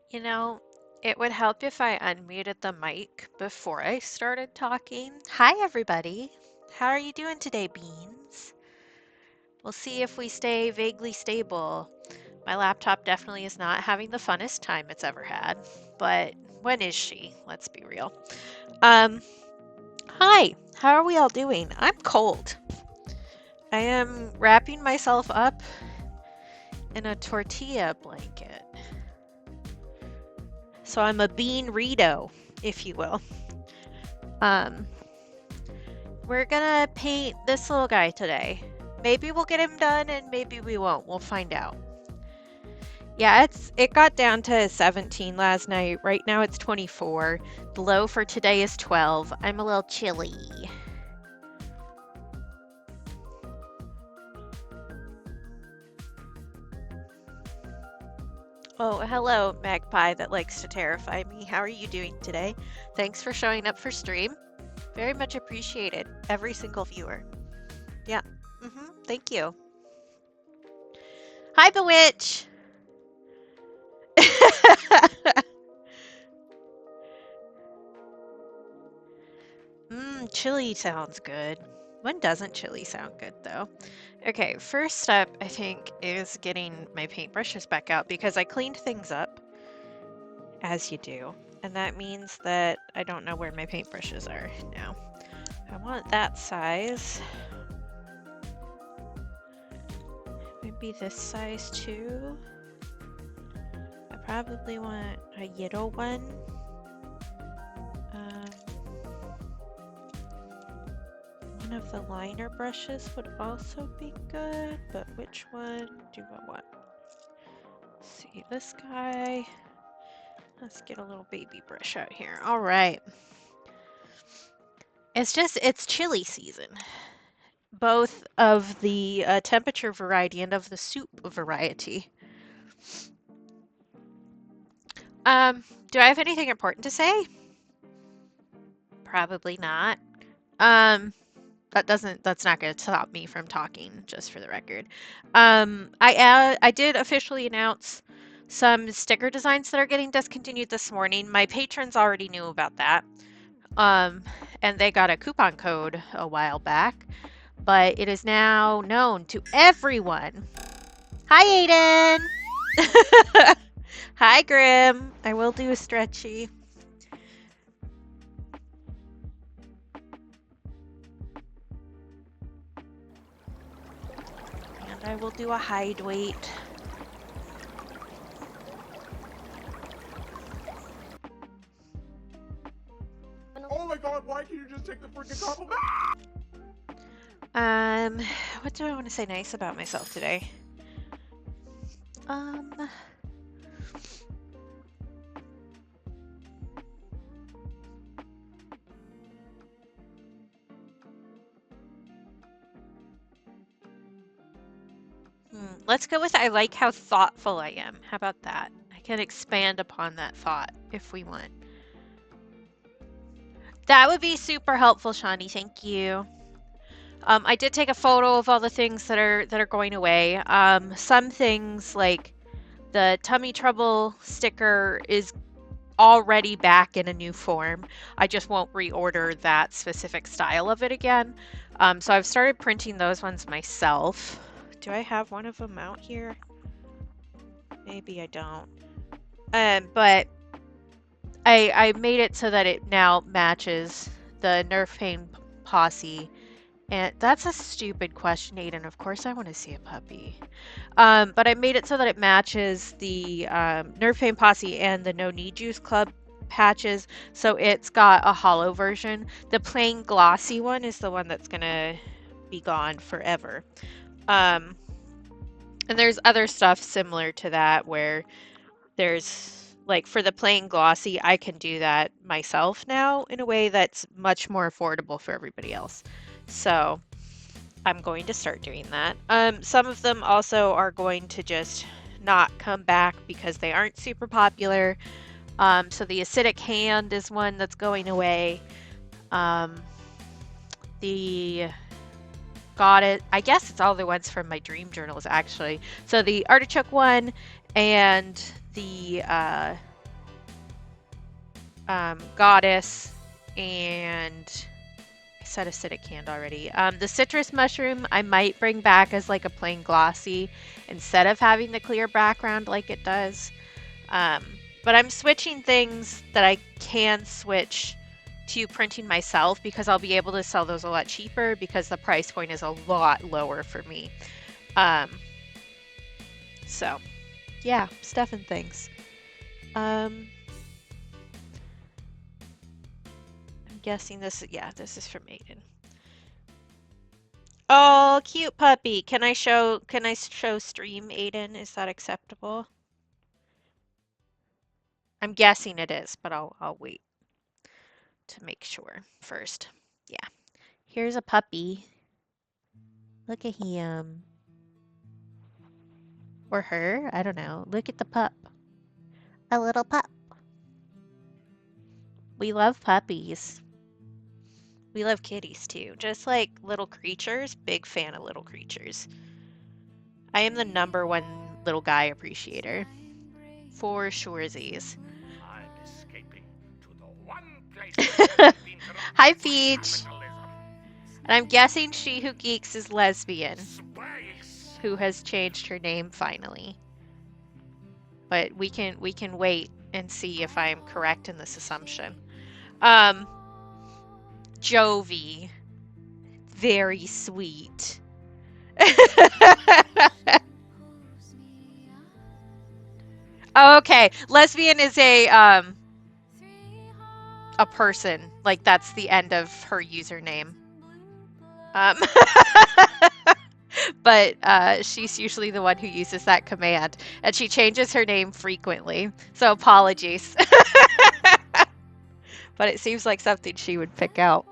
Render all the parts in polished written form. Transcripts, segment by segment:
You know, it would help if I unmuted the mic before I started talking. Hi, everybody. How are you doing today, Beans? We'll see if we stay vaguely stable. My laptop definitely is not having the funnest time it's ever had, but when is she? Let's be real. Um, Hi, how are we all doing? I'm cold. I am wrapping myself up in a tortilla blanket. So I'm a bean Rito, if you will. Um, We're gonna paint this little guy today. Maybe we'll get him done and maybe we won't. We'll find out. Yeah, it got down to 17 last night. Right now it's 24. The low for today is 12. I'm a little chilly. Oh, hello, Magpie that likes to terrify me. How are you doing today? Thanks for showing up for stream. Very much appreciated. Every single viewer. Yeah. Thank you. Hi, Bewitch! Chili sounds good. When doesn't chili sound good, though? Okay, first step, I think, is getting my paintbrushes back out because I cleaned things up, as you do. And that means that I don't know where my paintbrushes are now. I want that size. Maybe this size too. I probably want a yellow one. One of the liner brushes would also be good, but which one do I want? Let's see, this guy. Let's get a little baby brush out here. All right. It's chilly season. Both of the temperature variety and of the soup variety. Do I have anything important to say? Probably not. That's not going to stop me from talking, just for the record. I did officially announce some sticker designs that are getting discontinued this morning. My patrons already knew about that. And they got a coupon code a while back, but it is now known to everyone. Hi, Aiden! Hi, Grim. I will do a stretchy. And I will do a hide weight. Oh my god, why can't you just take the freaking compliment? What do I want to say nice about myself today? Let's go with I like how thoughtful I am. How about that? I can expand upon that thought if we want. That would be super helpful, Shawnee. Thank you. I did take a photo of all the things that are going away. Some things like the tummy trouble sticker is already back in a new form. I just won't reorder that specific style of it again. So I've started printing those ones myself. Do I have one of them out here? Maybe I don't. But I made it so that it now matches the Nerf Pain Posse. And that's a stupid question, Aiden. Of course I want to see a puppy. But I made it so that it matches the Nerf Pain Posse and the No Need Juice Club patches. So it's got a hollow version. The plain glossy one is the one that's going to be gone forever. And there's other stuff similar to that where there's like for the plain glossy, I can do that myself now in a way that's much more affordable for everybody else. So I'm going to start doing that. Some of them also are going to just not come back because they aren't super popular. So the acidic hand is one that's going away. I guess it's all the ones from my dream journals actually. So the artichoke one and the goddess, and I said acidic hand already. The citrus mushroom I might bring back as like a plain glossy instead of having the clear background like it does. Um, but I'm switching things that I can switch to printing myself because I'll be able to sell those a lot cheaper because the price point is a lot lower for me. Um, so yeah, stuff and things. I'm guessing this is, yeah, this is from Aiden. Oh, cute puppy. Can I show stream, Aiden? Is that acceptable? I'm guessing it is, but I'll wait to make sure first. Yeah. Here's a puppy. Look at him. Or her. I don't know. Look at the pup. A little pup. We love puppies. We love kitties too. Just like little creatures. Big fan of little creatures. I am the #1 little guy appreciator. For surezies. I'm escaping to the one place that has been corrupted Hi, by Peach. capitalism. And I'm guessing She Who Geeks is lesbian, Space. who has changed her name finally. But we can wait and see if I am correct in this assumption. Jovi, very sweet. Okay, lesbian is a person. Like that's the end of her username. Um, but she's usually the one who uses that command, and she changes her name frequently. So apologies. But it seems like something she would pick out.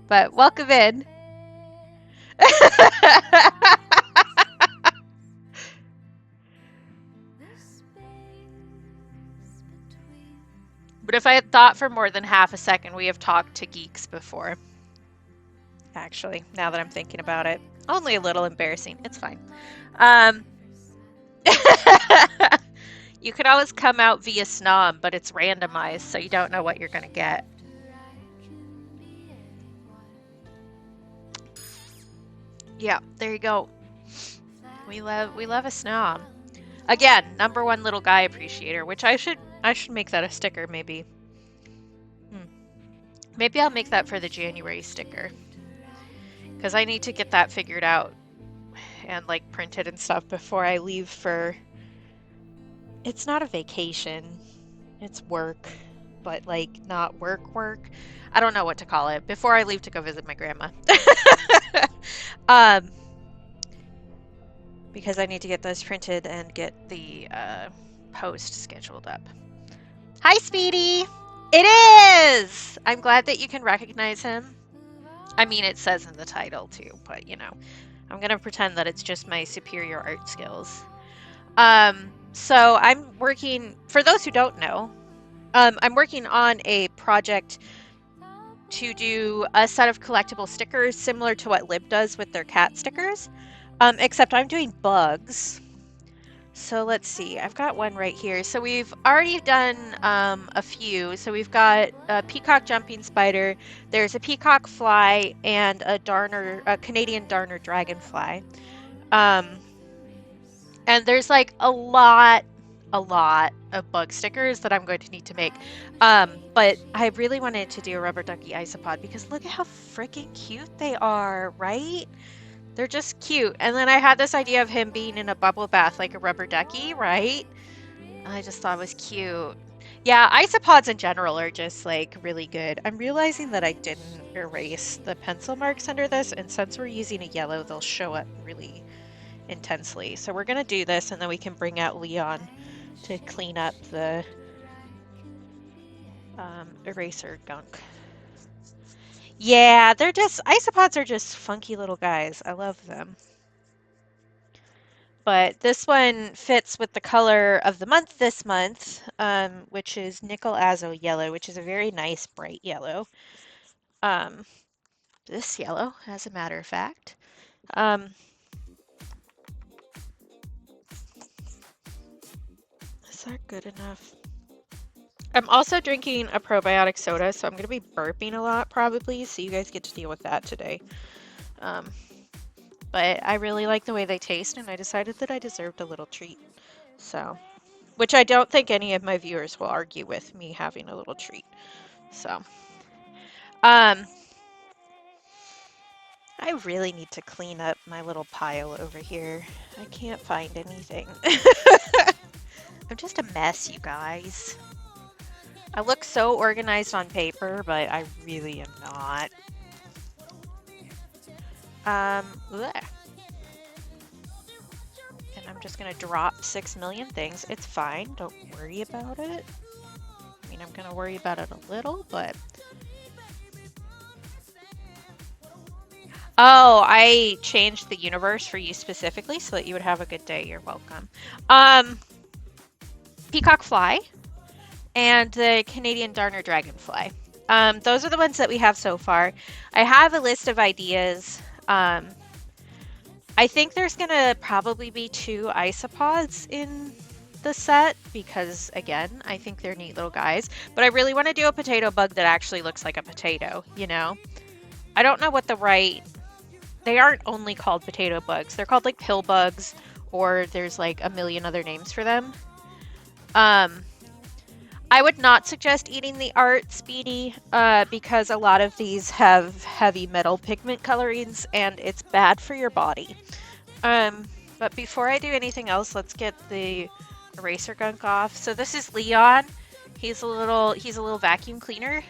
But welcome in. But if I had thought for more than half a second, we have talked to geeks before. Actually, now that I'm thinking about it. Only a little embarrassing. It's fine. You could always come out via snom, but it's randomized, so you don't know what you're going to get. Yeah, there you go. We love a snom. Again, #1 little guy appreciator, which I should make that a sticker maybe. Maybe I'll make that for the January sticker. Because I need to get that figured out and like printed and stuff before I leave for... It's not a vacation. It's work, but like not work. I don't know what to call it. Before I leave to go visit my grandma. Because I need to get those printed and get the post scheduled up. Hi, Speedy! It is! I'm glad that you can recognize him. I mean, it says in the title too, but you know, I'm gonna pretend that it's just my superior art skills. So I'm working, for those who don't know, I'm working on a project to do a set of collectible stickers similar to what Lib does with their cat stickers, except I'm doing bugs. So let's see, I've got one right here. So we've already done a few. So we've got a peacock jumping spider, there's a peacock fly, and a Canadian darner dragonfly. And there's like a lot of bug stickers that I'm going to need to make. But I really wanted to do a rubber ducky isopod because look at how freaking cute they are, right? They're just cute. And then I had this idea of him being in a bubble bath like a rubber ducky, right? And I just thought it was cute. Yeah, isopods in general are just like really good. I'm realizing that I didn't erase the pencil marks under this, and since we're using a yellow, they'll show up really intensely. So we're gonna do this, and then we can bring out Leon to clean up the eraser gunk. Yeah, they're just, isopods are just funky little guys. I love them. But this one fits with the color of the month this month, which is Nickel Azo Yellow, which is a very nice bright yellow. This yellow, as a matter of fact. Is that good enough? I'm also drinking a probiotic soda, so I'm going to be burping a lot probably, so you guys get to deal with that today. Um, but I really like the way they taste, and I decided that I deserved a little treat. So, which I don't think any of my viewers will argue with me having a little treat. So, um, I really need to clean up my little pile over here. I can't find anything. I'm just a mess, you guys. I look so organized on paper, but I really am not. Bleh. And I'm just gonna drop 6 million things. It's fine, don't worry about it. I mean, I'm gonna worry about it a little, but... Oh, I changed the universe for you specifically so that you would have a good day. You're welcome. Peacock fly and the Canadian Darner dragonfly. Those are the ones that we have so far. I have a list of ideas. I think there's gonna probably be 2 isopods in the set because, again, I think they're neat little guys. But I really want to do a potato bug that actually looks like a potato, you know? I don't know what the right... They aren't only called potato bugs. They're called like pill bugs, or there's like a million other names for them. I would not suggest eating the art, Speedy, because a lot of these have heavy metal pigment colorings and it's bad for your body. But before I do anything else, let's get the eraser gunk off. So this is Leon. He's a little vacuum cleaner.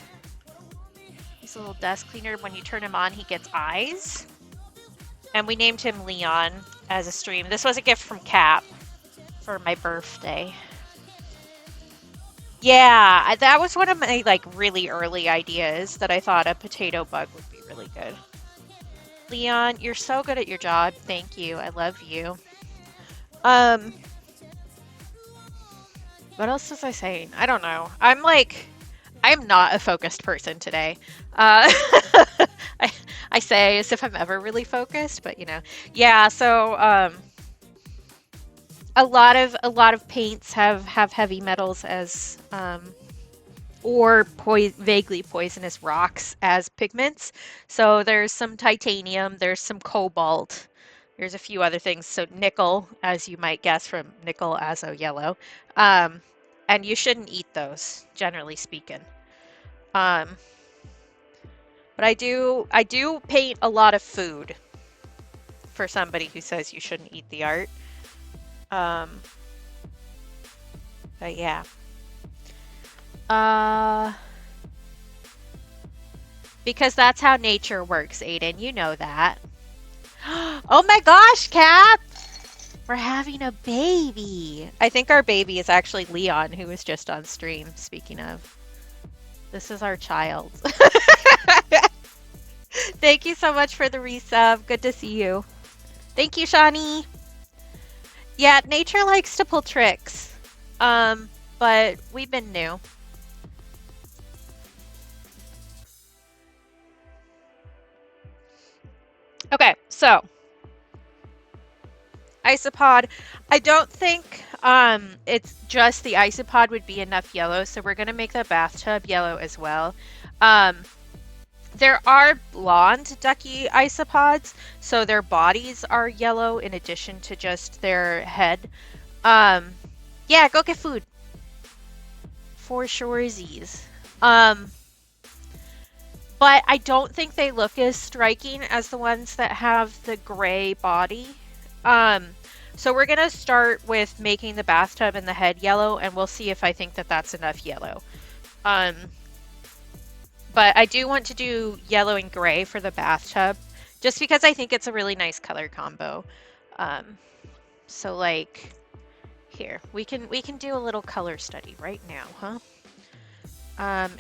He's a little desk cleaner. When you turn him on, he gets eyes. And we named him Leon as a stream. This was a gift from Cap for my birthday. Yeah, that was one of my like really early ideas that I thought a potato bug would be really good. Leon, you're so good at your job. Thank you. I love you. What else was I saying? I don't know. I'm not a focused person today. I say as if I'm ever really focused, but you know. Yeah, so a lot of paints have heavy metals as or vaguely poisonous rocks as pigments. So there's some titanium, there's some cobalt, there's a few other things. So nickel, as you might guess from nickel azo yellow. And you shouldn't eat those, generally speaking. But I do paint a lot of food for somebody who says you shouldn't eat the art. But yeah. Because that's how nature works, Aiden. You know that. Oh my gosh, Cap! We're having a baby. I think our baby is actually Leon, who was just on stream, speaking of. This is our child. Thank you so much for the resub. Good to see you. Thank you, Shawnee. Yeah, nature likes to pull tricks. But we've been new. Okay, so isopod. I don't think it's just the isopod would be enough yellow, so we're gonna make the bathtub yellow as well. There are blonde ducky isopods, so their bodies are yellow in addition to just their head. Yeah, go get food. For surezies. But I don't think they look as striking as the ones that have the gray body. So we're gonna start with making the bathtub and the head yellow, and we'll see if I think that that's enough yellow. But I do want to do yellow and gray for the bathtub, just because I think it's a really nice color combo. So like, here, we can do a little color study right now, huh?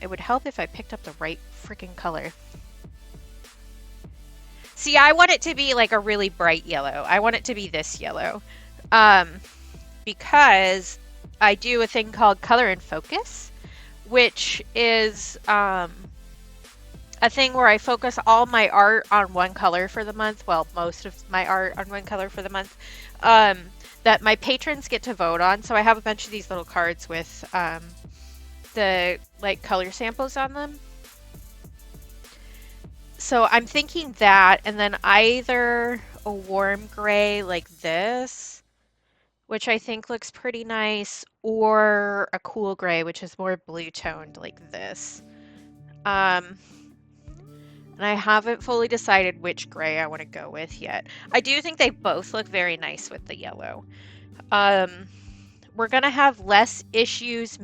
It would help if I picked up the right freaking color. See, I want it to be like a really bright yellow. I want it to be this yellow. Because I do a thing called color and focus, which is a thing where I focus all my art on one color for the month. Well, most of my art on one color for the month. That my patrons get to vote on. So I have a bunch of these little cards with the like color samples on them. So I'm thinking that, and then either a warm gray like this, which I think looks pretty nice, or a cool gray, which is more blue toned like this. Um, and I haven't fully decided which gray I want to go with yet. I do think they both look very nice with the yellow. Um, we're gonna have less issues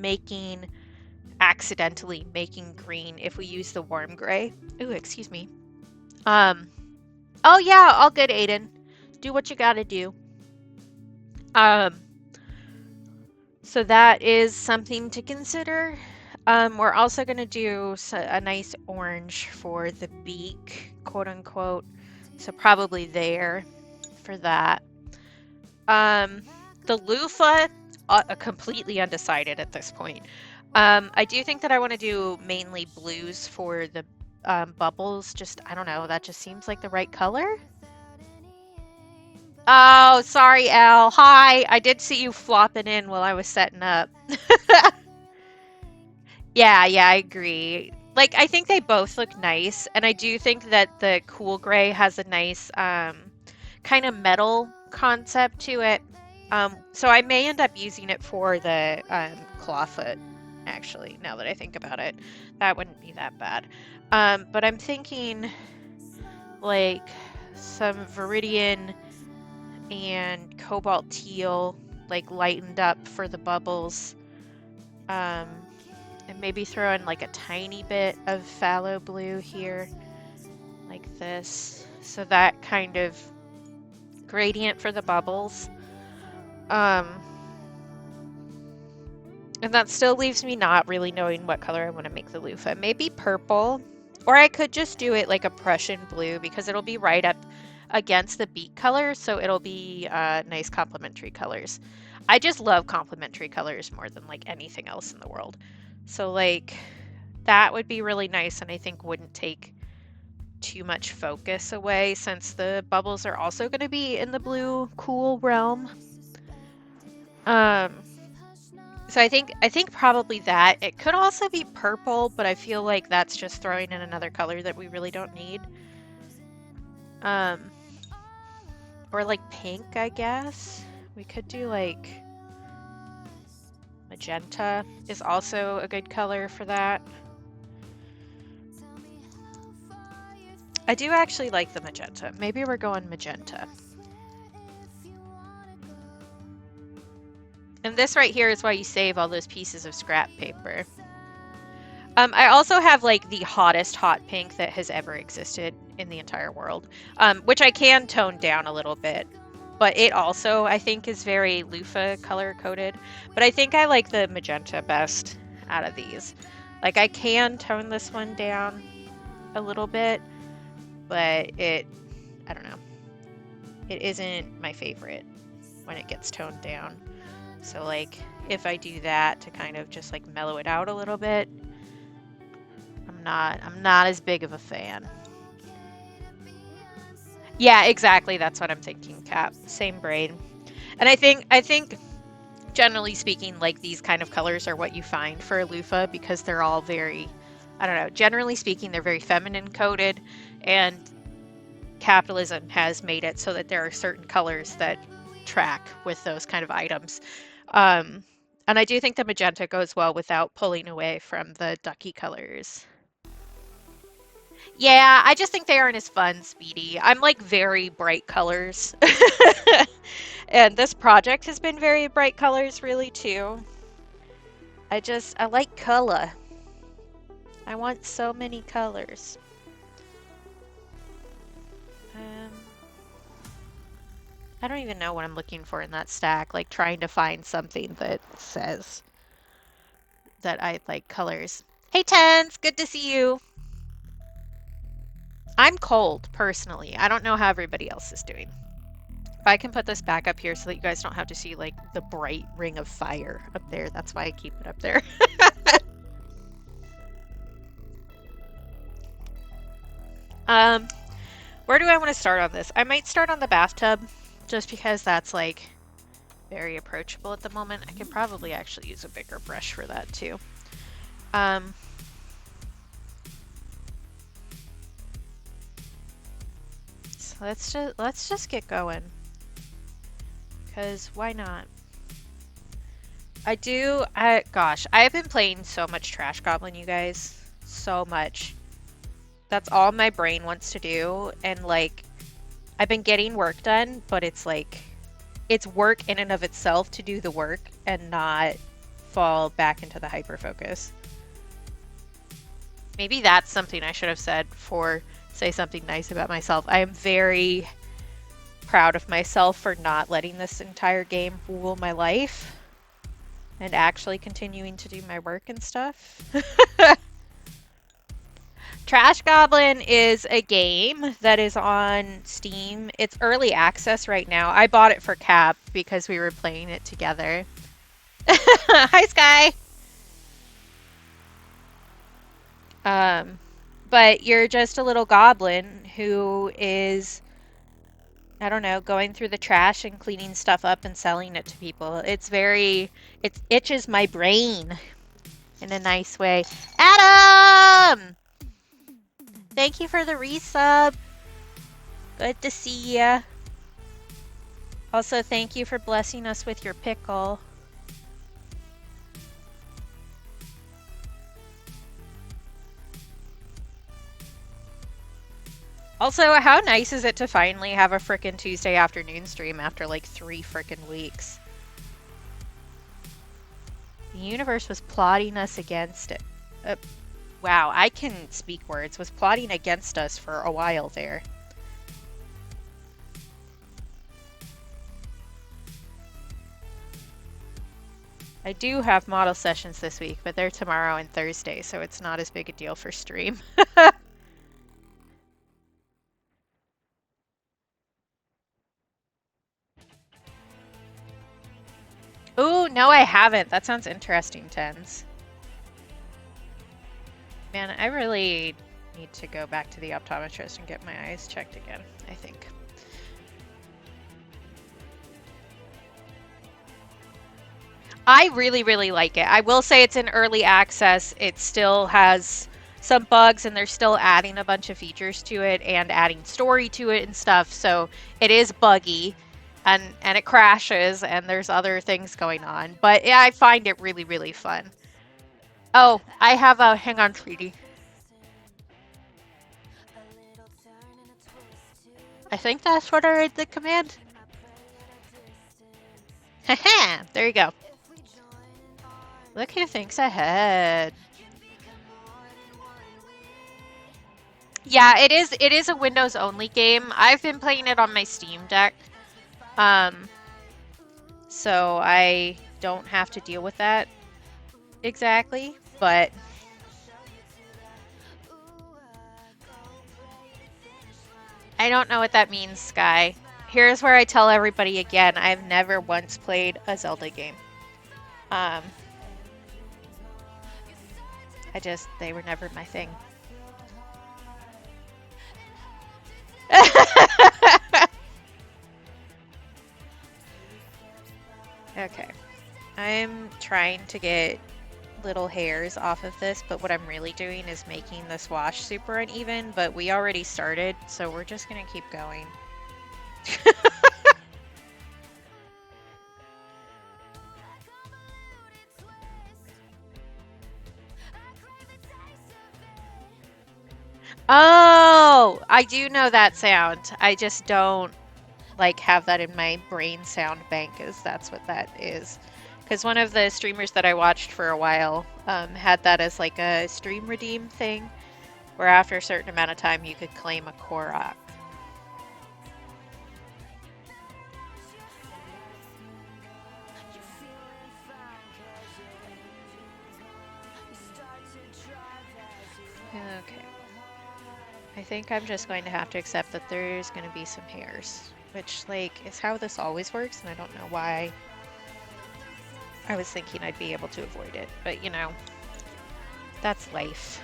accidentally making green if we use the warm gray. Ooh, excuse me. Um, oh yeah, all good, Aiden. Do what you gotta do. Um, so that is something to consider. We're also gonna do a nice orange for the beak, quote unquote. So probably there for that. The loofah, completely undecided at this point. I do think that I want to do mainly blues for the bubbles. Just, I don't know, that just seems like the right color. Oh, sorry, Al. Hi. I did see you flopping in while I was setting up. Yeah, yeah, I agree. Like, I think they both look nice, and I do think that the cool gray has a nice kind of metal concept to it. So I may end up using it for the clawfoot, actually, now that I think about it. That wouldn't be that bad. But I'm thinking like some viridian and cobalt teal, like lightened up for the bubbles. Um, and maybe throw in like a tiny bit of phthalo blue here, like this. So that kind of gradient for the bubbles. And that still leaves me not really knowing what color I want to make the loofah. Maybe purple, or I could just do it like a Prussian blue because it'll be right up against the beak color, so it'll be nice complementary colors. I just love complementary colors more than like anything else in the world. So like that would be really nice, and I think wouldn't take too much focus away since the bubbles are also going to be in the blue cool realm. So I think probably that. It could also be purple, but I feel like that's just throwing in another color that we really don't need. Or like pink, I guess. We could do like magenta is also a good color for that. I do actually like the magenta. Maybe we're going magenta. And this right here is why you save all those pieces of scrap paper. I also have like the hottest hot pink that has ever existed in the entire world, which I can tone down a little bit. But it also, I think, is very loofah color coded. But I think I like the magenta best out of these. Like I can tone this one down a little bit, but I don't know. It isn't my favorite when it gets toned down. So like if I do that to kind of just like mellow it out a little bit, I'm not as big of a fan. Yeah, exactly. That's what I'm thinking, Cap. Same brain. And I think generally speaking, like these kind of colors are what you find for a loofah because they're all very, I don't know, generally speaking, they're very feminine coded, and capitalism has made it so that there are certain colors that track with those kind of items. And I do think the magenta goes well without pulling away from the ducky colors. Yeah, I just think they aren't as fun, Speedy. I'm like very bright colors. And this project has been very bright colors really too. I like color. I want so many colors. I don't even know what I'm looking for in that stack, like trying to find something that says that I like colors. Hey Tens, good to see you. I'm cold, personally. I don't know how everybody else is doing. If I can put this back up here so that you guys don't have to see like the bright ring of fire up there. That's why I keep it up there. Where do I want to start on this? I might start on the bathtub just because that's like very approachable at the moment. I could probably actually use a bigger brush for that too. Um, so let's just get going, cause why not? Gosh, I have been playing so much Trash Goblin, you guys. So much. That's all my brain wants to do, and like, I've been getting work done, but it's like, it's work in and of itself to do the work and not fall back into the hyper focus. Maybe that's something I should have said for say something nice about myself. I am very proud of myself for not letting this entire game rule my life and actually continuing to do my work and stuff. Trash Goblin is a game that is on Steam. It's early access right now. I bought it for Cap because we were playing it together. Hi, Sky. Um, but you're just a little goblin who is, I don't know, going through the trash and cleaning stuff up and selling it to people. It itches my brain in a nice way. Adam! Thank you for the resub. Good to see ya. Also, thank you for blessing us with your pickle. Also, how nice is it to finally have a frickin' Tuesday afternoon stream after like 3 frickin' weeks? The universe was plotting us against it. Wow, I can speak words. Was plotting against us for a while there. I do have model sessions this week, but they're tomorrow and Thursday, so it's not as big a deal for stream. Ooh, no, I haven't. That sounds interesting, Tens. Man, I really need to go back to the optometrist and get my eyes checked again, I think. I really, really like it. I will say it's in early access. It still has some bugs and they're still adding a bunch of features to it and adding story to it and stuff. So it is buggy and it crashes and there's other things going on. But yeah, I find it really, really fun. Oh, I have a hang on, sweetie. I think that's what I read the command. Haha, there you go. Look who thinks ahead. Yeah, it is a Windows only game. I've been playing it on my Steam Deck. Um, so I don't have to deal with that exactly, but I don't know what that means, Sky. Here's where I tell everybody again, I've never once played a Zelda game. Um, they were never my thing. Okay. I'm trying to get little hairs off of this, but what I'm really doing is making this wash super uneven, but we already started, so we're just gonna keep going. Oh, I do know that sound. I just don't like have that in my brain sound bank as that's what that is. Because one of the streamers that I watched for a while had that as like a stream redeem thing, where after a certain amount of time you could claim a Korok. Okay. I think I'm just going to have to accept that there's going to be some hairs, which like is how this always works, and I don't know why I was thinking I'd be able to avoid it, but you know, that's life.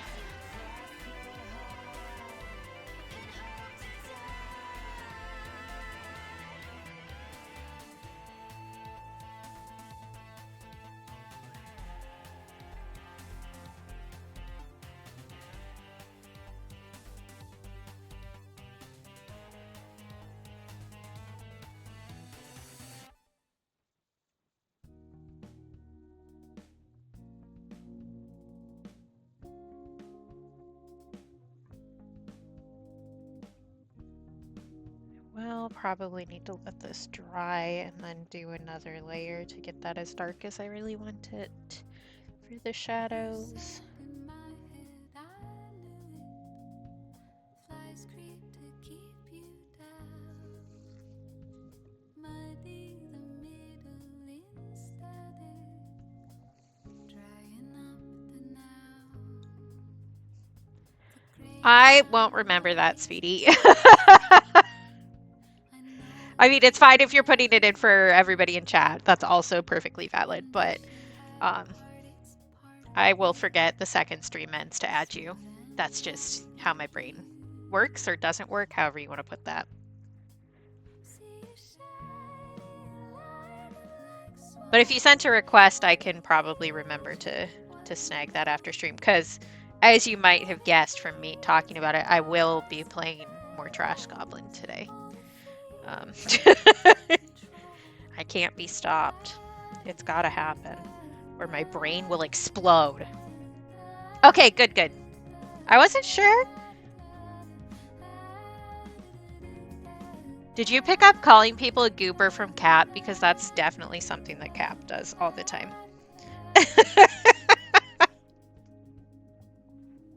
will probably need to let this dry and then do another layer to get that as dark as I really want it for the shadows. I won't remember that, sweetie. I mean, it's fine if you're putting it in for everybody in chat. That's also perfectly valid, but um, I will forget the second stream ends to add you. That's just how my brain works or doesn't work, however you want to put that. But if you sent a request, I can probably remember to snag that after stream, because as you might have guessed from me talking about it, I will be playing more Trash Goblin today. I can't be stopped. It's gotta happen, or my brain will explode. Okay, good, good. I wasn't sure. Did you pick up calling people a goober from Cap? Because that's definitely something that Cap does all the time.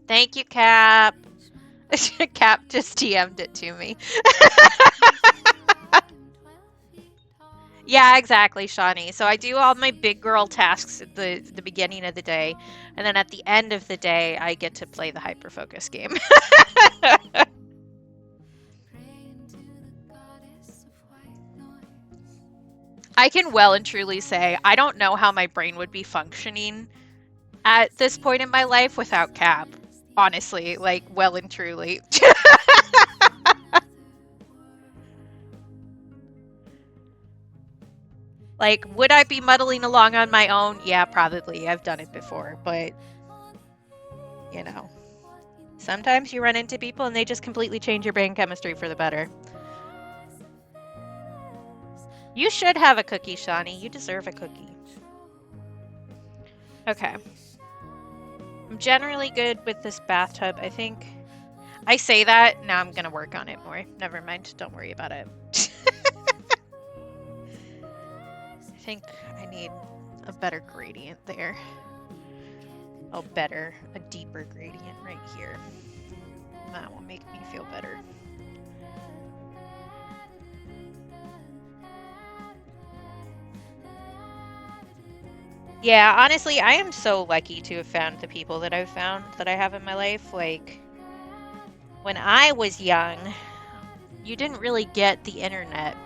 Thank you, Cap. Cap just TM'd it to me. Yeah, exactly, Shawnee. So I do all my big girl tasks at the beginning of the day, and then at the end of the day, I get to play the hyperfocus game. I can well and truly say I don't know how my brain would be functioning at this point in my life without Cap. Honestly, like, well and truly. Like, would I be muddling along on my own? Yeah, probably. I've done it before, but, you know, sometimes you run into people and they just completely change your brain chemistry for the better. You should have a cookie, Shawnee. You deserve a cookie. Okay. I'm generally good with this bathtub. I think I say that, now I'm gonna work on it more. Never mind, don't worry about it. I think I need a better gradient there. Oh, better. A deeper gradient right here. That will make me feel better. Yeah, honestly, I am so lucky to have found the people that I've found that I have in my life. Like, when I was young, you didn't really get the internet,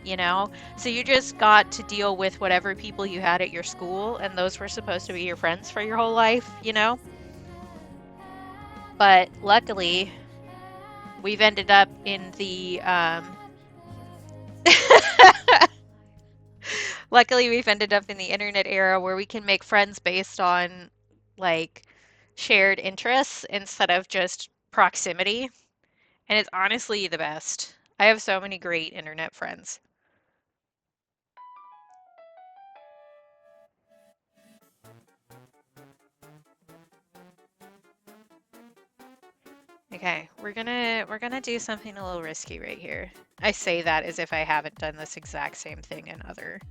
you know? So you just got to deal with whatever people you had at your school, and those were supposed to be your friends for your whole life, you know? But luckily, we've ended up in the luckily we've ended up in the internet era where we can make friends based on like shared interests instead of just proximity. And it's honestly the best. I have so many great internet friends. Okay, we're gonna do something a little risky right here. I say that as if I haven't done this exact same thing in other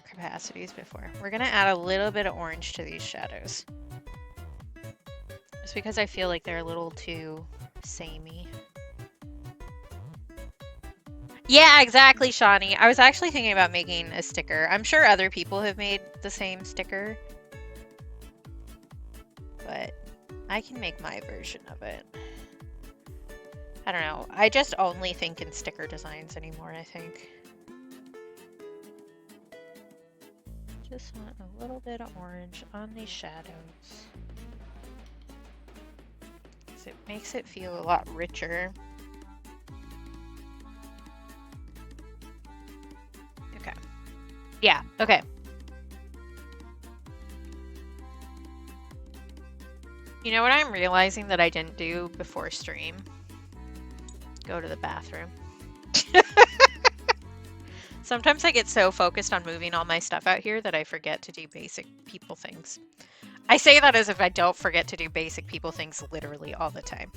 capacities before. We're gonna add a little bit of orange to these shadows. Just because I feel like they're a little too samey. Yeah, exactly, Shawnee. I was actually thinking about making a sticker. I'm sure other people have made the same sticker, but I can make my version of it. I don't know. I just only think in sticker designs anymore, I think. Just want a little bit of orange on these shadows, because it makes it feel a lot richer. Okay. Yeah, okay. You know what I'm realizing that I didn't do before stream? Go to the bathroom. Sometimes I get so focused on moving all my stuff out here that I forget to do basic people things. I say that as if I don't forget to do basic people things literally all the time.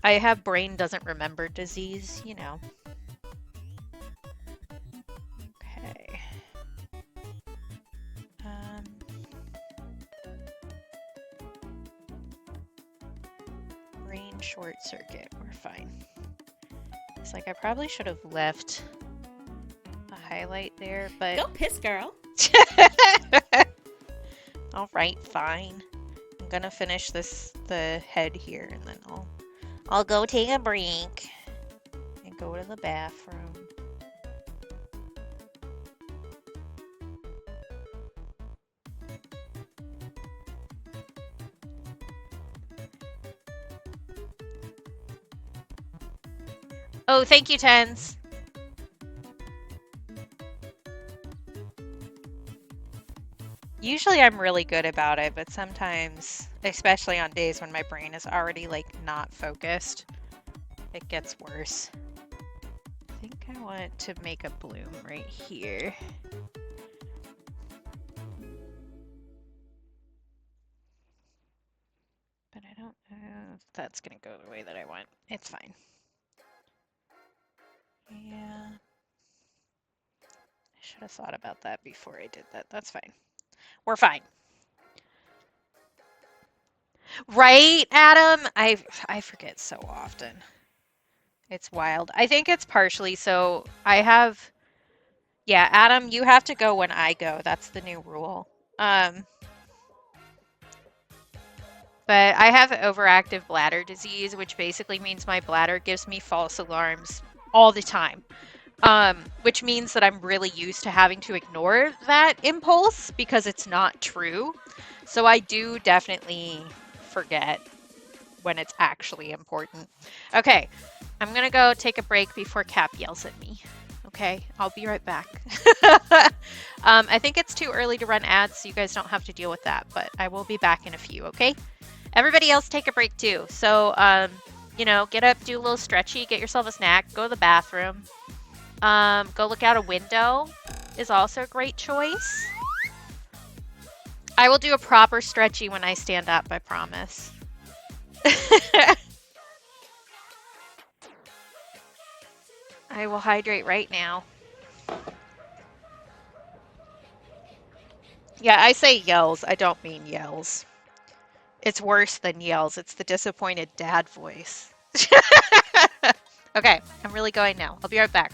I have brain doesn't remember disease, you know. Okay. Um, brain short circuit. We're fine. It's like I probably should have left a highlight there, but Go piss, girl. all right, fine. I'm gonna finish the head here, and then I'll go take a break and go to the bathroom. Oh, thank you, Tens. Usually I'm really good about it, but sometimes, especially on days when my brain is already like not focused, it gets worse. I think I want to make a bloom right here. But I don't know if that's gonna go the way that I want. It's fine. Yeah. I should have thought about that before I did that. That's fine. We're fine. Right, Adam? I forget so often. It's wild. I think it's partially so yeah, Adam, you have to go when I go. That's the new rule. But I have overactive bladder disease, which basically means my bladder gives me false alarms all the time. Which means that I'm really used to having to ignore that impulse because it's not true. So I do definitely forget when it's actually important. Okay, I'm gonna go take a break before Cap yells at me. Okay, I'll be right back. I think it's too early to run ads, so you guys don't have to deal with that, but I will be back in a few, okay? Everybody else take a break too. So, you know, get up, do a little stretchy, get yourself a snack, go to the bathroom. Go look out a window is also a great choice. I will do a proper stretchy when I stand up, I promise. I will hydrate right now. Yeah, I say yells. I don't mean yells. It's worse than yells. It's the disappointed dad voice. Okay, I'm really going now. I'll be right back.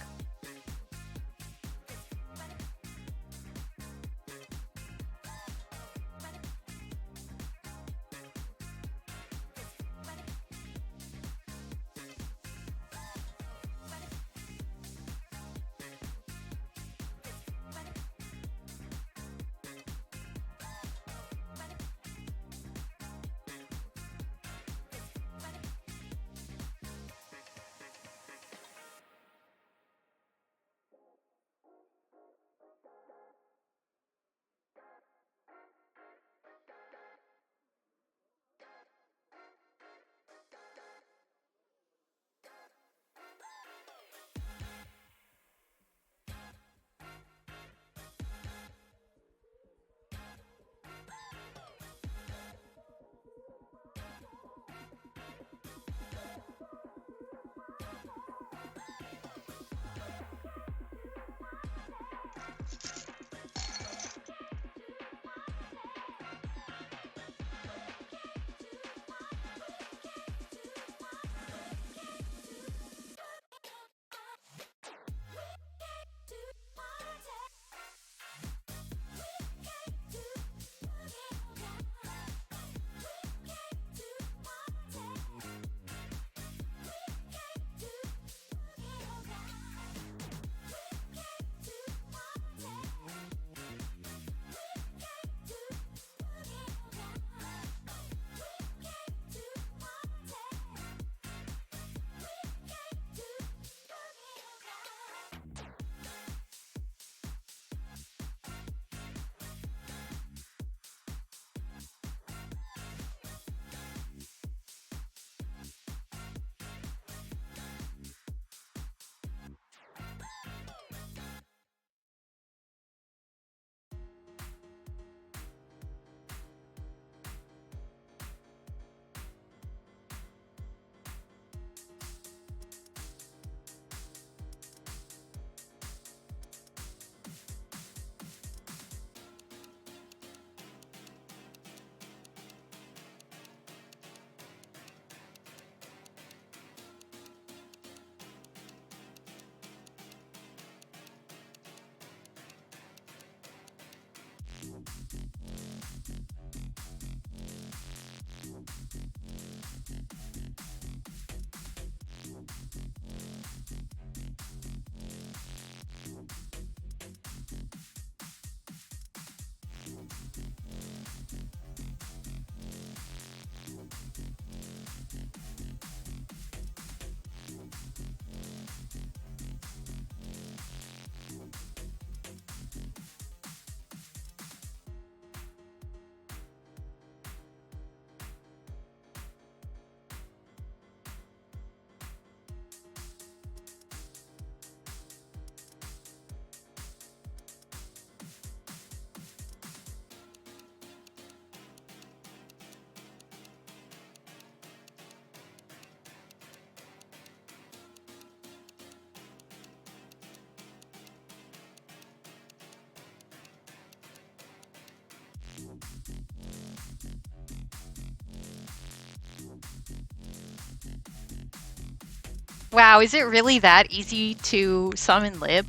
Wow, is it really that easy to summon Lib?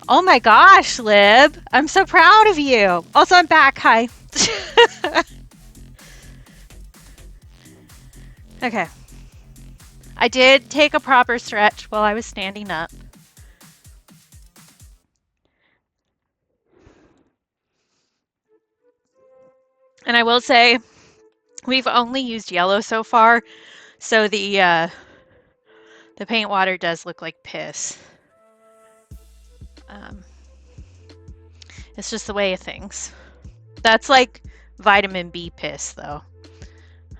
Oh my gosh, Lib. I'm so proud of you. Also, I'm back. Hi. Okay. I did take a proper stretch while I was standing up. And I will say, we've only used yellow so far, so the paint water does look like piss. Um, it's just the way of things. That's like vitamin B piss, though.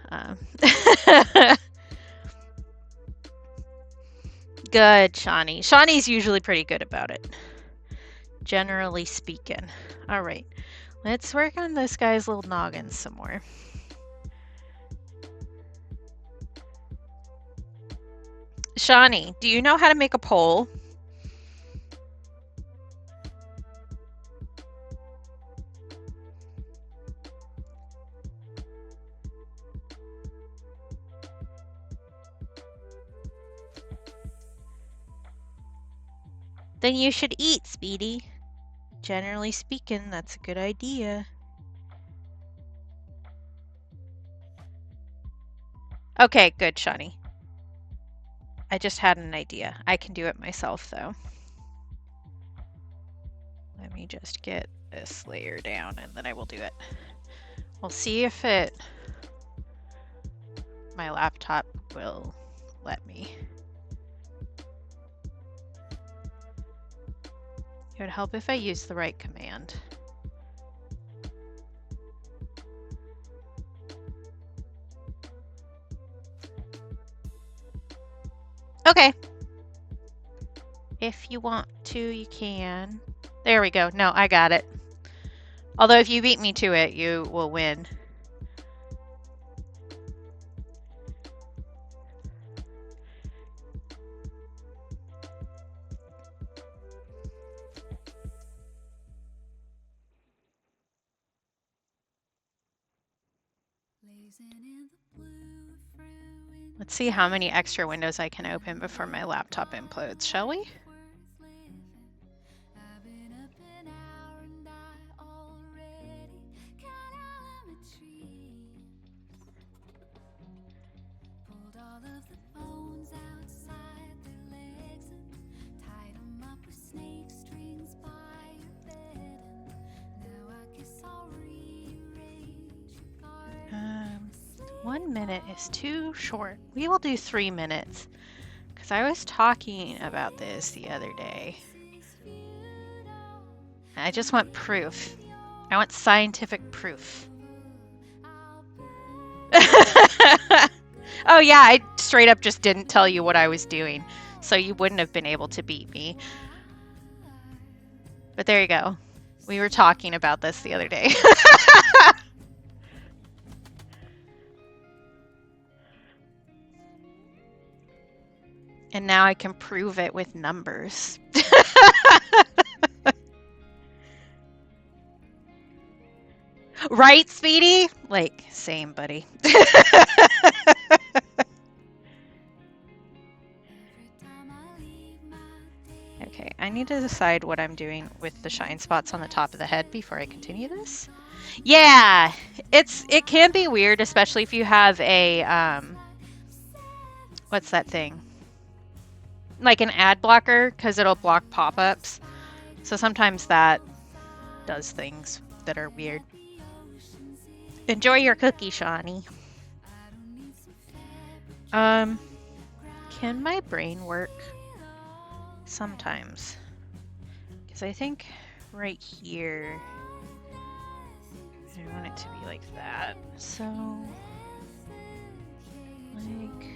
Um, Good, Shawnee. Shawnee's usually pretty good about it, generally speaking. All right, let's work on this guy's little noggin some more. Shawnee, do you know how to make a pole? Then you should eat, Speedy. Generally speaking, that's a good idea. Okay, good, Shawnee. I just had an idea. I can do it myself, though. Let me just get this layer down, and then I will do it. We'll see if my laptop will let me. It would help if I used the right command. Okay. If you want to, you can. There we go. No, I got it. Although if you beat me to it, you will win. Let's see how many extra windows I can open before my laptop implodes, shall we? Um, 1 minute is too short. We will do 3 minutes. Because I was talking about this the other day. I just want proof. I want scientific proof. Oh yeah, I straight up just didn't tell you what I was doing. So you wouldn't have been able to beat me. But there you go. We were talking about this the other day. And now I can prove it with numbers. Right, Speedy? Like, same, buddy. Okay, I need to decide what I'm doing with the shine spots on the top of the head before I continue this. Yeah, it can be weird, especially if you have a what's that thing? Like an ad blocker, because it'll block pop-ups. So sometimes that does things that are weird. Enjoy your cookie, Shawnee. Can my brain work? Sometimes. Because I think right here, I want it to be like that. So, like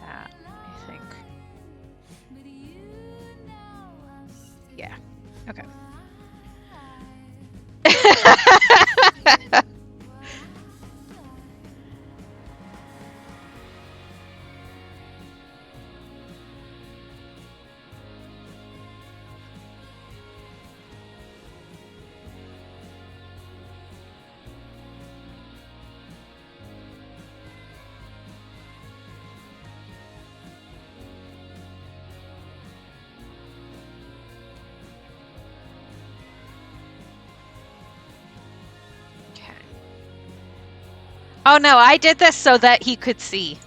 that, I think. Yeah, okay. Oh no, I did this so that he could see.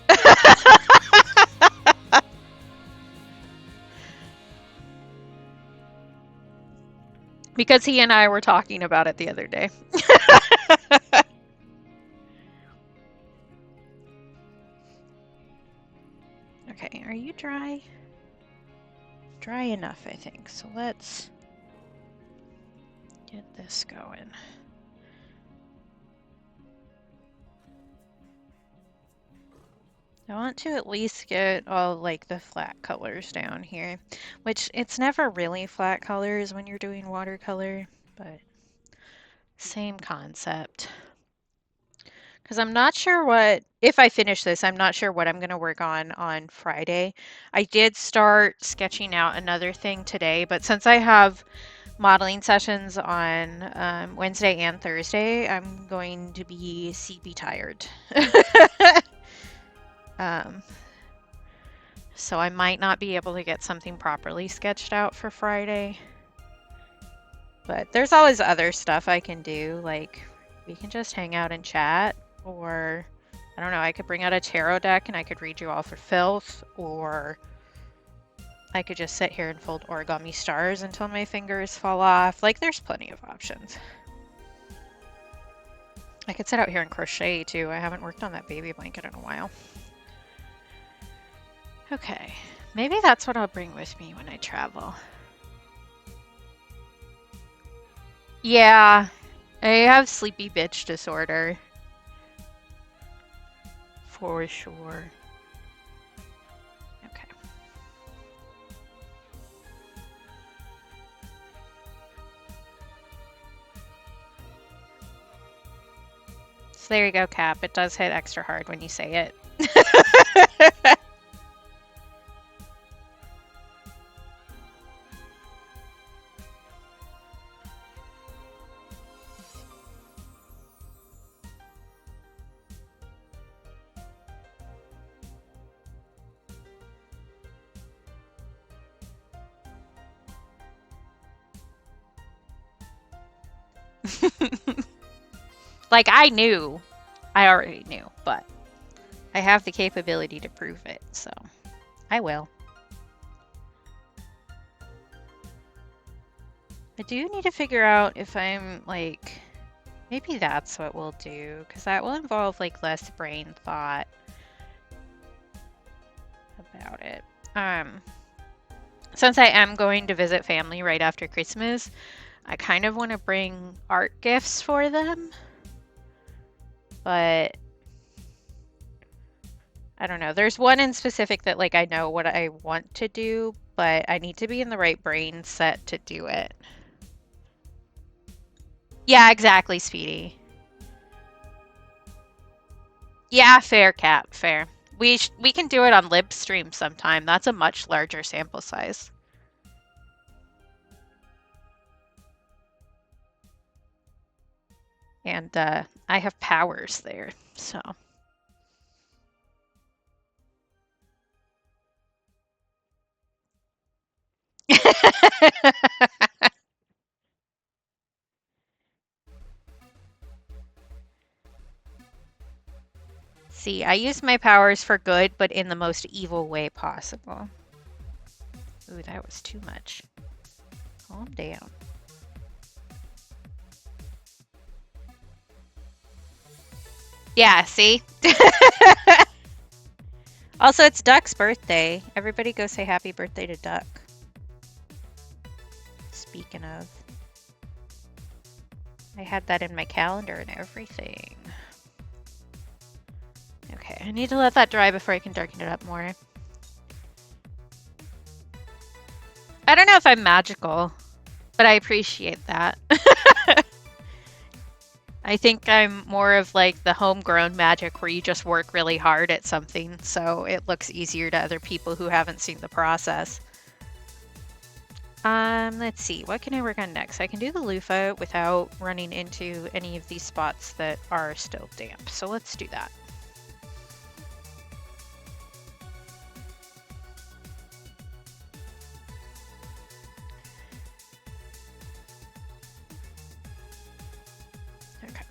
Because he and I were talking about it the other day. Okay, are you dry? Dry enough, I think. So let's get this going. I want to at least get all like the flat colors down here, which it's never really flat colors when you're doing watercolor, but same concept. Because I'm not sure what, if I finish this, I'm not sure what I'm going to work on Friday. I did start sketching out another thing today, but since I have modeling sessions on Wednesday and Thursday, I'm going to be CB tired. um, so I might not be able to get something properly sketched out for Friday. But there's always other stuff I can do, like we can just hang out and chat, or I don't know, I could bring out a tarot deck and I could read you all for filth, or I could just sit here and fold origami stars until my fingers fall off. Like, there's plenty of options. I could sit out here and crochet too. I haven't worked on that baby blanket in a while. Okay, maybe that's what I'll bring with me when I travel. Yeah, I have sleepy bitch disorder. For sure. Okay. So there you go, Cap. It does hit extra hard when you say it. Like, I knew. I already knew, but I have the capability to prove it, so I will. I do need to figure out if I'm, like, maybe that's what we'll do, because that will involve, like, less brain thought about it. Since I am going to visit family right after Christmas, I kind of want to bring art gifts for them, but I don't know. There's one in specific that like I know what I want to do, but I need to be in the right brain set to do it. Yeah, exactly, Speedy. Yeah, fair, Cap, fair. We can do it on Libstream sometime. That's a much larger sample size. And I have powers there, so. See, I use my powers for good, but in the most evil way possible. Ooh, that was too much. Calm down. Yeah, see? Also, it's Duck's birthday. Everybody go say happy birthday to Duck. Speaking of. I had that in my calendar and everything. Okay, I need to let that dry before I can darken it up more. I don't know if I'm magical, but I appreciate that. I think I'm more of like the homegrown magic where you just work really hard at something so it looks easier to other people who haven't seen the process. Let's see, what can I work on next? I can do the loofah without running into any of these spots that are still damp. So let's do that. Okay.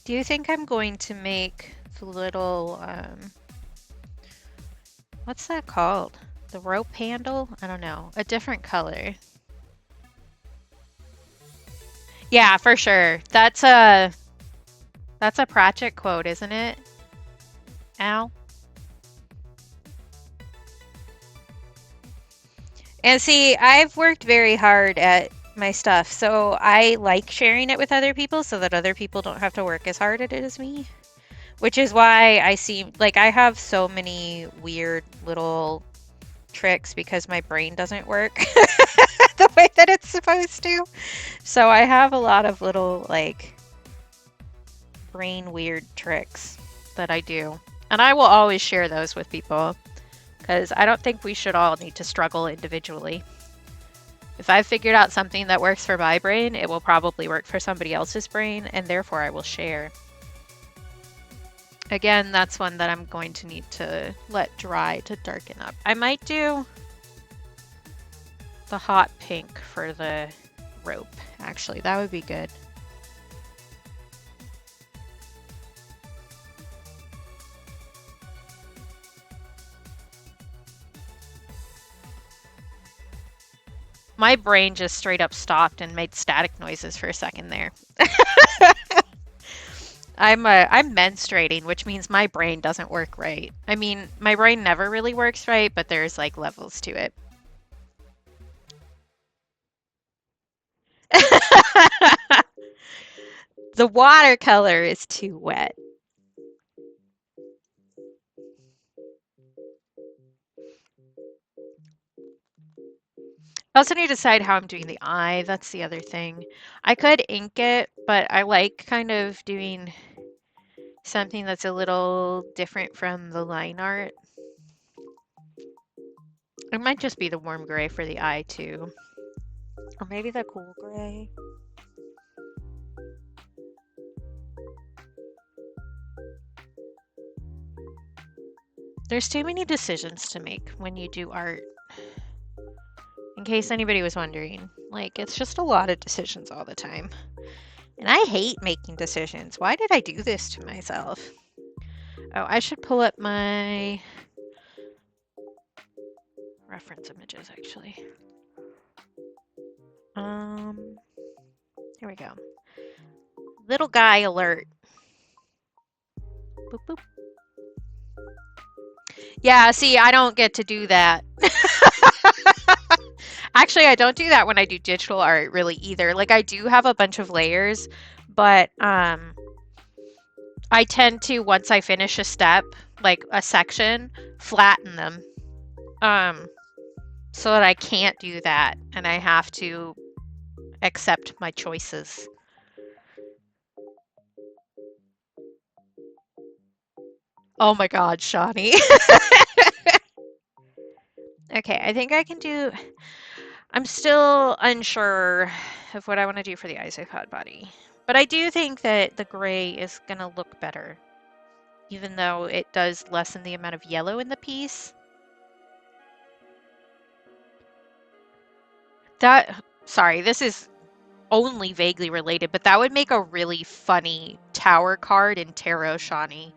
Do you think I'm going to make the little, what's that called? The rope handle? I don't know. A different color. Yeah, for sure. That's a project quote, isn't it? Al? And see, I've worked very hard at my stuff, so I like sharing it with other people so that other people don't have to work as hard at it as me. Which is why I seem like I have so many weird little tricks because my brain doesn't work the way that it's supposed to. So I have a lot of little like brain weird tricks that I do. And I will always share those with people because I don't think we should all need to struggle individually. If I've figured out something that works for my brain, it will probably work for somebody else's brain, and therefore I will share. Again, that's one that I'm going to need to let dry to darken up. I might do the hot pink for the rope, actually. That would be good. My brain just straight up stopped and made static noises for a second there. I'm menstruating, which means my brain doesn't work right. I mean, my brain never really works right, but there's like levels to it. The watercolor is too wet. I also need to decide how I'm doing the eye. That's the other thing. I could ink it, but I like kind of doing something that's a little different from the line art. It might just be the warm gray for the eye too. Or maybe the cool gray. There's too many decisions to make when you do art. In case anybody was wondering, like, it's just a lot of decisions all the time. And I hate making decisions. Why did I do this to myself? Oh, I should pull up my reference images actually. Here we go. Little guy alert. Boop, boop. Yeah, see, I don't get to do that. Actually, I don't do that when I do digital art really either. Like I do have a bunch of layers, but I tend to once I finish a step, like a section, flatten them. Um so that I can't do that and I have to accept my choices. Oh my god, Shawnee. Okay, I think I can do. I'm still unsure of what I want to do for the isopod body. But I do think that the gray is going to look better, even though it does lessen the amount of yellow in the piece. Sorry, this is only vaguely related, but that would make a really funny tower card in Tarot Shawnee.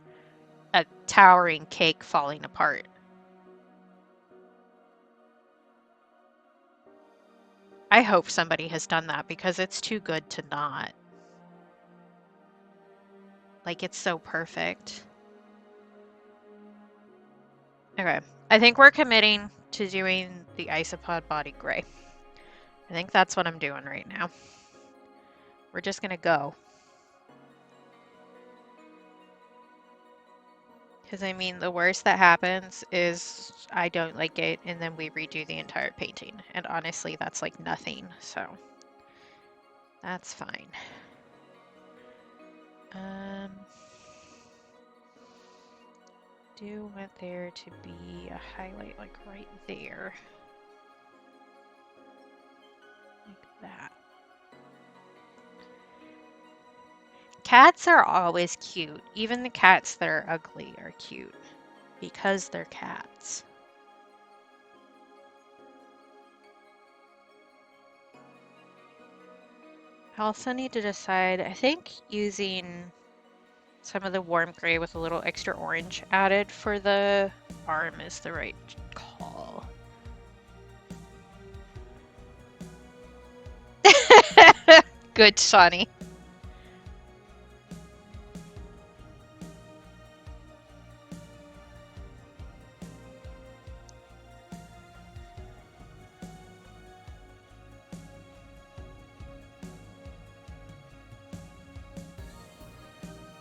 A towering cake falling apart. I hope somebody has done that because it's too good to not. Like, it's so perfect. Okay, I think we're committing to doing the isopod body gray. I think that's what I'm doing right now. We're just gonna go. Because, I mean, the worst that happens is I don't like it and then we redo the entire painting. And honestly, that's like nothing, so that's fine. Do want there to be a highlight like right there. Like that. Cats are always cute. Even the cats that are ugly are cute. Because they're cats. I also need to decide, I think using some of the warm gray with a little extra orange added for the arm is the right call. Good, Shawnee.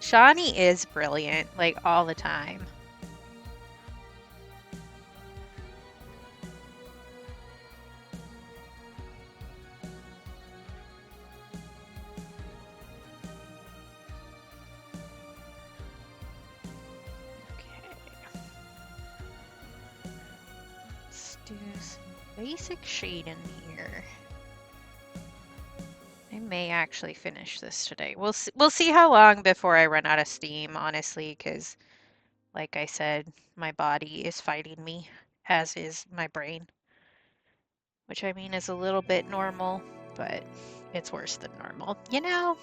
Shawnee is brilliant, like all the time. Do some basic shade in here. I may actually finish this today. We'll see how long before I run out of steam, honestly, because like I said, my body is fighting me, as is my brain, which I mean is a little bit normal, but it's worse than normal, you know?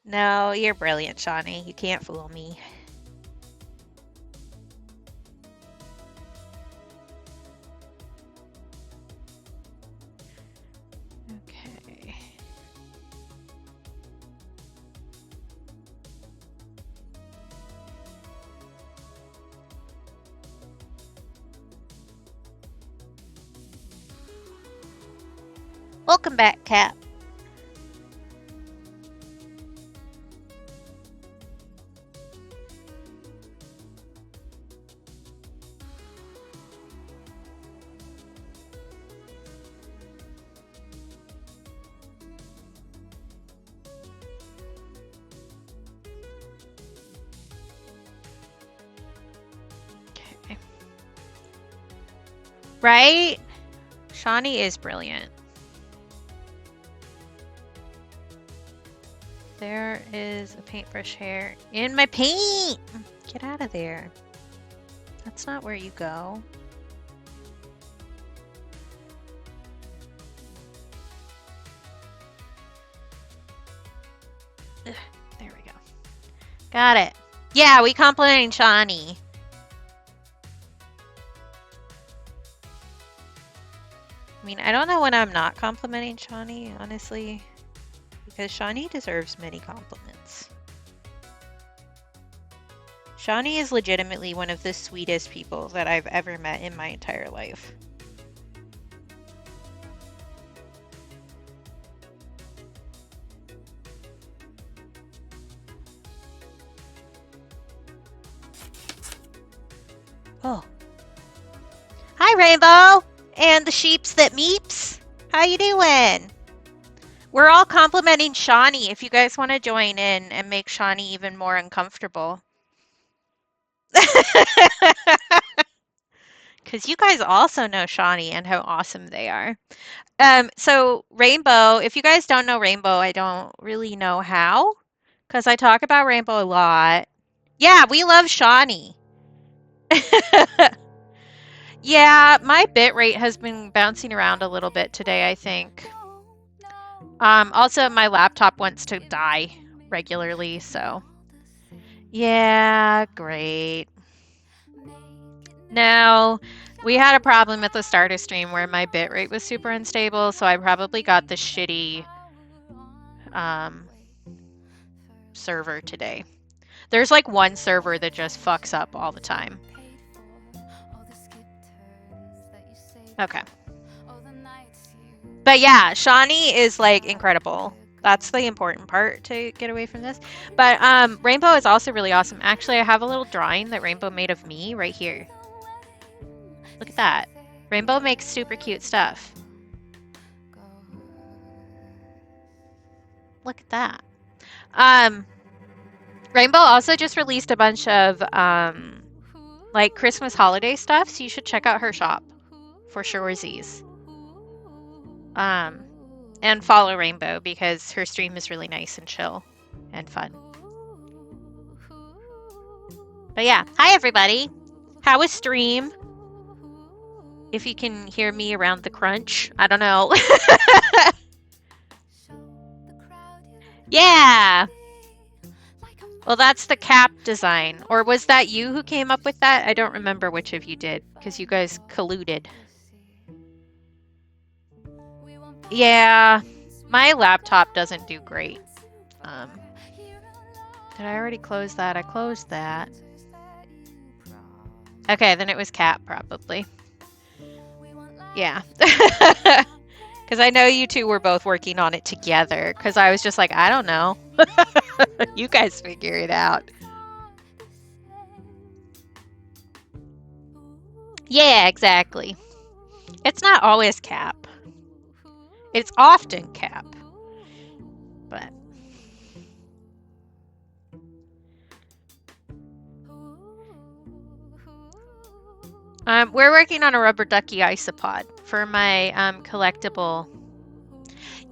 No, you're brilliant, Shawnee. You can't fool me. Okay. Welcome back, Cap. Okay. Right? Shawnee is brilliant. There is a paintbrush hair in my paint! Get out of there. That's not where you go. Ugh, there we go. Got it. Yeah, we complimenting Shawnee. I mean, I don't know when I'm not complimenting Shawnee, honestly, because Shawnee deserves many compliments. Shawnee is legitimately one of the sweetest people that I've ever met in my entire life. Oh. Hi, Rainbow! And the sheeps that meeps. How you doing? We're all complimenting Shawnee if you guys want to join in and make Shawnee even more uncomfortable. Because you guys also know Shawnee and how awesome they are. So Rainbow, if you guys don't know Rainbow, I don't really know how, because I talk about Rainbow a lot. Yeah, we love Shawnee. Yeah, my bit rate has been bouncing around a little bit today, I think. Also, my laptop wants to die regularly, so. Yeah, great. No, we had a problem at the start of stream where my bitrate was super unstable, so I probably got the shitty server today. There's like one server that just fucks up all the time. Okay. But yeah, Shawnee is like incredible. That's the important part to get away from this. But Rainbow is also really awesome. Actually, I have a little drawing that Rainbow made of me right here. Look at that. Rainbow makes super cute stuff. Look at that. Rainbow also just released a bunch of like Christmas holiday stuff, so you should check out her shop for sure. And follow Rainbow because her stream is really nice and chill and fun. But yeah, hi everybody. How was stream? If you can hear me around the crunch, I don't know. Yeah. Well, that's the cap design. Or was that you who came up with that? I don't remember which of you did because you guys colluded. Yeah, my laptop doesn't do great. Did I already close that? I closed that. Okay, then it was Cat probably. Yeah. Because I know you two were both working on it together. Because I was just like, I don't know. You guys figure it out. Yeah, exactly. It's not always Cap. It's often Cap. But we're working on a rubber ducky isopod for my collectible.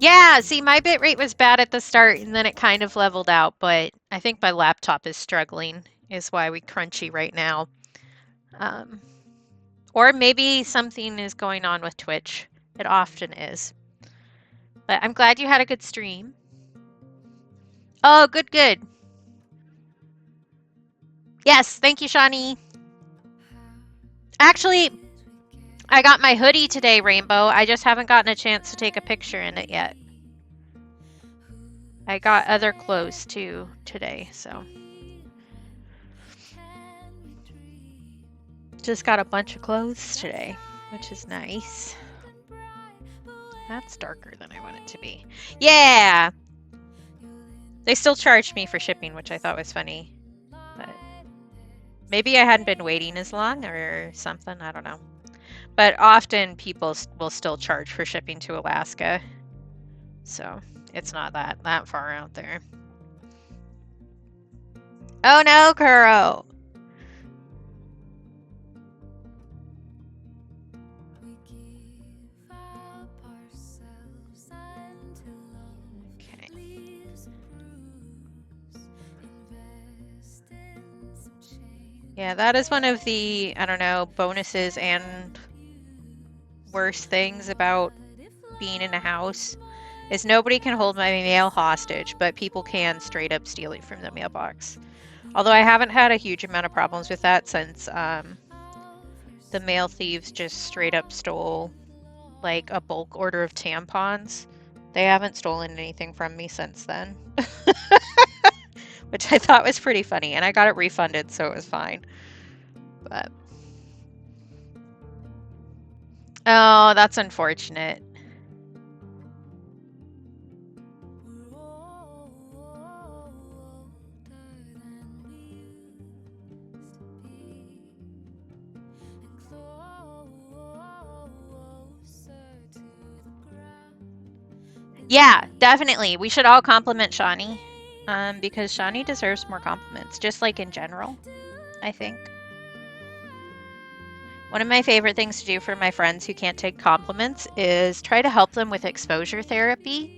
Yeah, see, my bitrate was bad at the start and then it kind of leveled out, but I think my laptop is struggling, is why we crunchy right now. Um, or maybe something is going on with Twitch. It often is. But I'm glad you had a good stream. Oh, good, good. Yes, thank you, Shawnee. Actually, I got my hoodie today, Rainbow. I just haven't gotten a chance to take a picture in it yet. I got other clothes too today, so. Just got a bunch of clothes today, which is nice. That's darker than I want it to be. Yeah! They still charged me for shipping, which I thought was funny. But maybe I hadn't been waiting as long or something. I don't know. But often people will still charge for shipping to Alaska. So it's not that far out there. Oh no, Kuro! Okay. Yeah, that is one of the, I don't know, bonuses and worst things about being in a house is nobody can hold my mail hostage, but people can straight up steal it from the mailbox. Although I haven't had a huge amount of problems with that since the mail thieves just straight up stole like a bulk order of tampons. They haven't stolen anything from me since then. Which I thought was pretty funny, and I got it refunded, so it was fine. But oh, that's unfortunate. Yeah, definitely. We should all compliment Shawnee. Because Shawnee deserves more compliments, just like in general, I think. One of my favorite things to do for my friends who can't take compliments is try to help them with exposure therapy.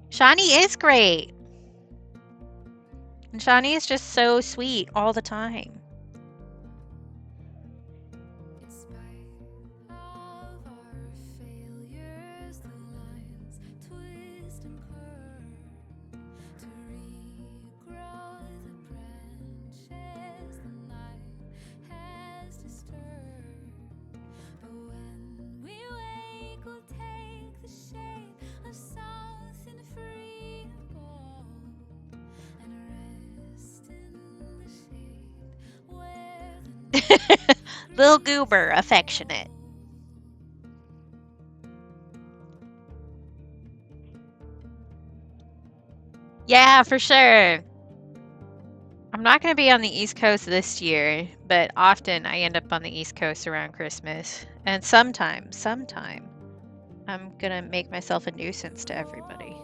Shawnee is great. And Shawnee is just so sweet all the time. Little goober, affectionate. Yeah, for sure. I'm not going to be on the East Coast this year, but often I end up on the East Coast around Christmas. And sometime, I'm going to make myself a nuisance to everybody.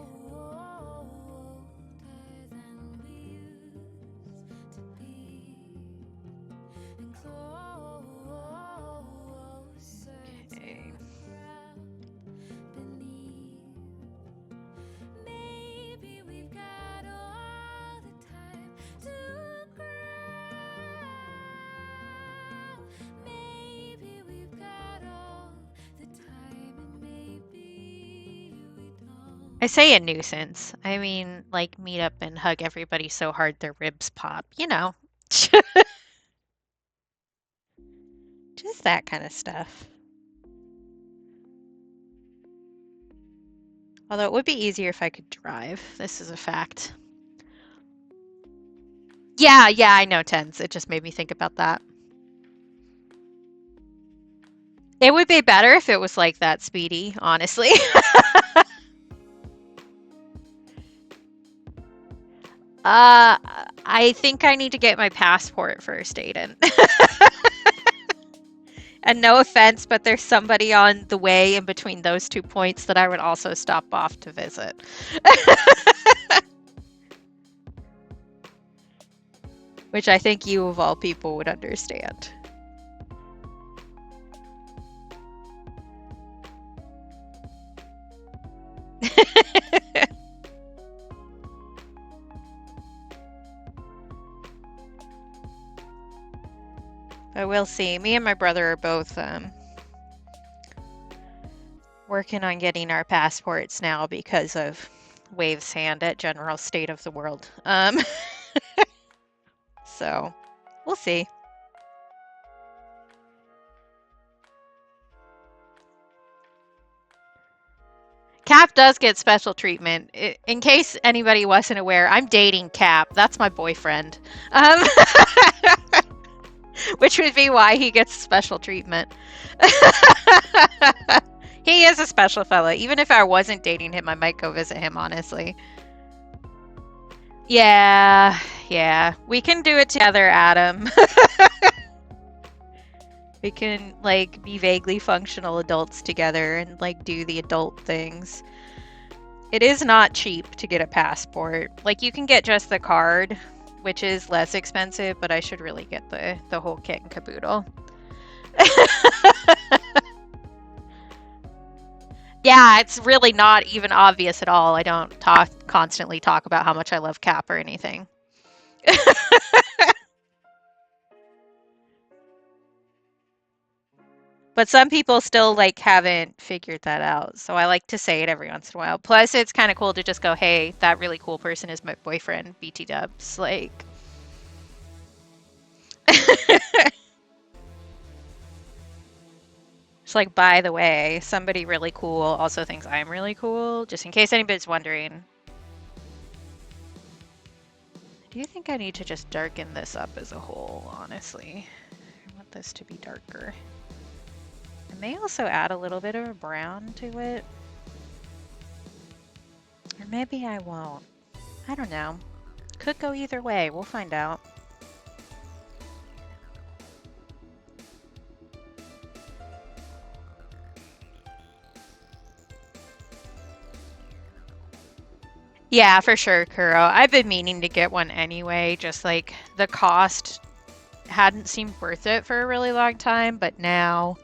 I say a nuisance. I mean, like, meet up and hug everybody so hard their ribs pop, you know. Just that kind of stuff. Although it would be easier if I could drive. This is a fact. Yeah, yeah, I know tens. It just made me think about that. It would be better if it was like that, Speedy, honestly. Uh, I think I need to get my passport first, Aiden. And no offense, but there's somebody on the way in between those 2 points that I would also stop off to visit. Which I think you, of all people, would understand. But we'll see. Me and my brother are both working on getting our passports now because of Wave's hand at General State of the World. So we'll see. Cap does get special treatment. In case anybody wasn't aware, I'm dating Cap. That's my boyfriend. Um, which would be why he gets special treatment. He is a special fella. Even if I wasn't dating him, I might go visit him, honestly. Yeah, yeah. We can do it together, Adam. We can, like, be vaguely functional adults together and, like, do the adult things. It is not cheap to get a passport. Like, you can get just the card, which is less expensive, but I should really get the whole kit and caboodle. Yeah, it's really not even obvious at all. I don't constantly talk about how much I love Cap or anything. But some people still like haven't figured that out. So I like to say it every once in a while. Plus it's kind of cool to just go, "Hey, that really cool person is my boyfriend, BT dubs." Like it's like, by the way, somebody really cool also thinks I'm really cool, just in case anybody's wondering. Do you think I need to just darken this up as a whole, honestly? I want this to be darker. I may also add a little bit of a brown to it. Or maybe I won't. I don't know. Could go either way. We'll find out. Yeah, for sure, Kuro. I've been meaning to get one anyway, just like the cost hadn't seemed worth it for a really long time, but now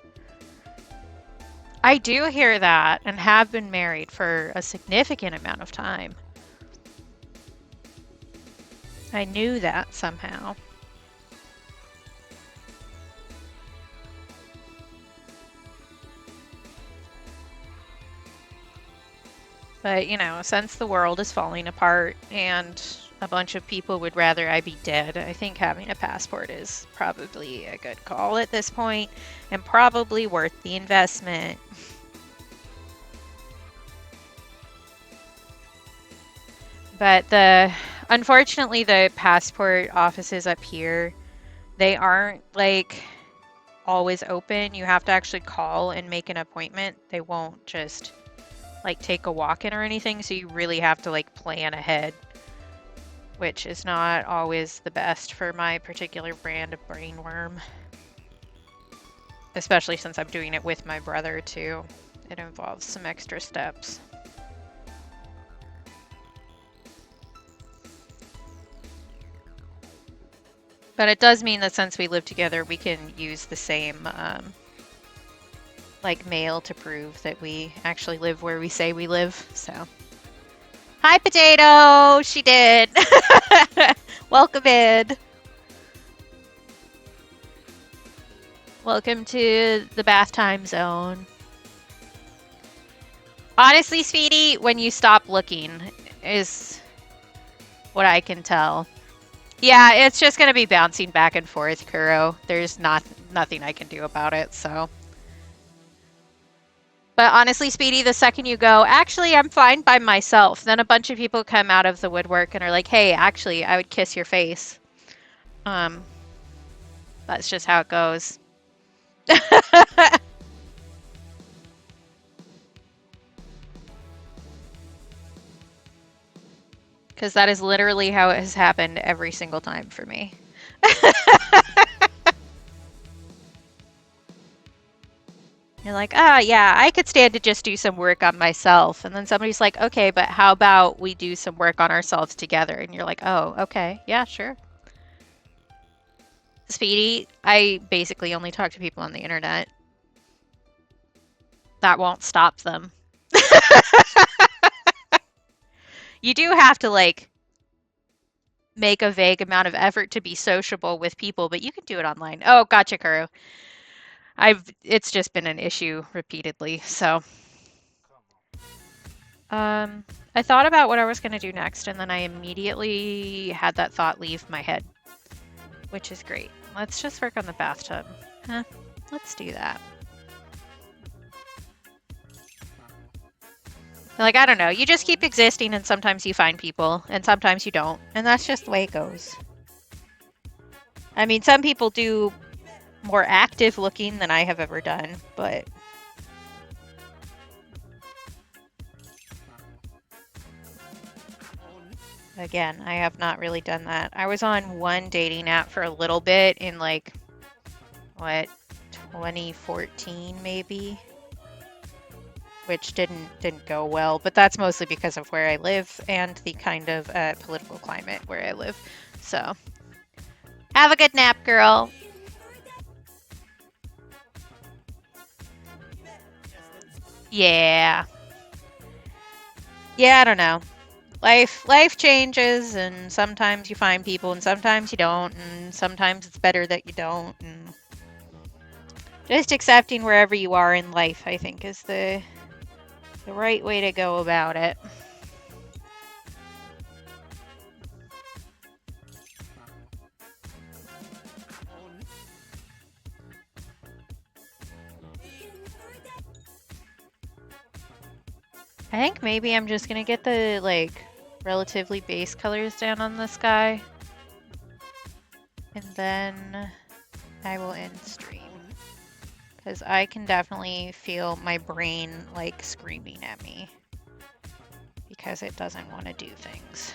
I do hear that and have been married for a significant amount of time. I knew that somehow. But, you know, since the world is falling apart and a bunch of people would rather I be dead, I think having a passport is probably a good call at this point and probably worth the investment. But unfortunately the passport offices up here, they aren't like always open. You have to actually call and make an appointment. They won't just like take a walk-in or anything, so you really have to like plan ahead, which is not always the best for my particular brand of brainworm. Especially since I'm doing it with my brother too. It involves some extra steps. But it does mean that since we live together, we can use the same like mail to prove that we actually live where we say we live. So, hi, Potato. She did. Welcome in. Welcome to the bath time zone. Honestly, Speedy, when you stop looking is what I can tell. Yeah, it's just gonna be bouncing back and forth, Kuro. There's nothing I can do about it, so. But honestly, Speedy, the second you go, actually, I'm fine by myself, then a bunch of people come out of the woodwork and are like, hey, actually, I would kiss your face. Um, that's just how it goes. Because that is literally how it has happened every single time for me. You're like, yeah, I could stand to just do some work on myself. And then somebody's like, okay, but how about we do some work on ourselves together? And you're like, oh, okay, yeah, sure. Speedy, I basically only talk to people on the internet. That won't stop them. You do have to, like, make a vague amount of effort to be sociable with people, but you can do it online. Oh, gotcha, Kuro. It's just been an issue repeatedly, so. I thought about what I was going to do next, and then I immediately had that thought leave my head, which is great. Let's just work on the bathtub. Huh, let's do that. Like, I don't know, you just keep existing, and sometimes you find people, and sometimes you don't, and that's just the way it goes. I mean, some people do more active looking than I have ever done, but again, I have not really done that. I was on one dating app for a little bit in, like, what, 2014 maybe, which didn't go well, but that's mostly because of where I live and the kind of political climate where I live. So, have a good nap, girl. Yeah. Yeah, I don't know. Life changes, and sometimes you find people and sometimes you don't, and sometimes it's better that you don't, and just accepting wherever you are in life, I think, is the right way to go about it. I think maybe I'm just gonna get the, like, relatively base colors down on this guy. And then I will end stream. Because I can definitely feel my brain, like, screaming at me. Because it doesn't want to do things.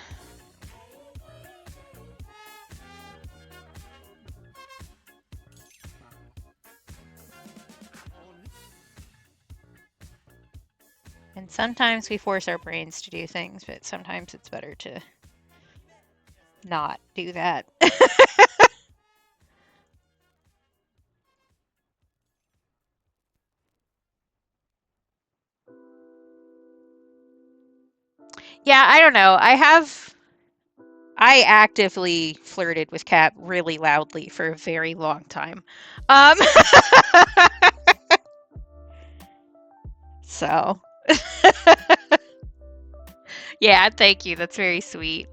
And sometimes we force our brains to do things, but sometimes it's better to not do that. Yeah, I don't know. I actively flirted with Kat really loudly for a very long time. Um, so, yeah, thank you. That's very sweet.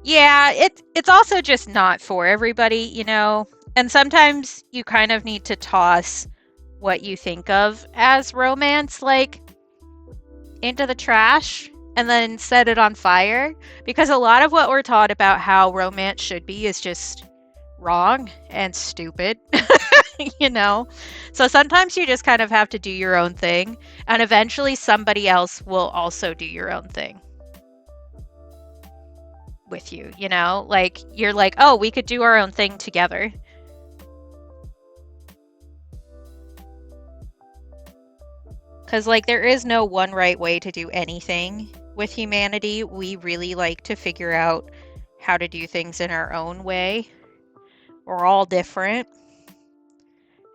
Yeah, it's also just not for everybody, you know. And sometimes you kind of need to toss what you think of as romance, like, into the trash and then set it on fire, because a lot of what we're taught about how romance should be is just wrong and stupid. You know? So sometimes you just kind of have to do your own thing, and eventually somebody else will also do your own thing with you, you know? Like, you're like, oh, we could do our own thing together. Because, like, there is no one right way to do anything with humanity. We really like to figure out how to do things in our own way. We're all different.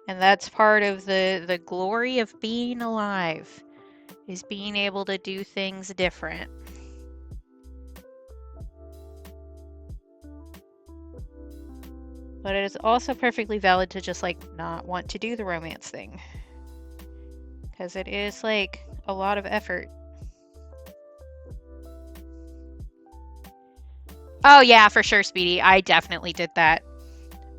And that's part of the glory of being alive, is being able to do things different. But it is also perfectly valid to just like not want to do the romance thing. Because it is like a lot of effort. Oh, yeah, for sure, Speedy. I definitely did that.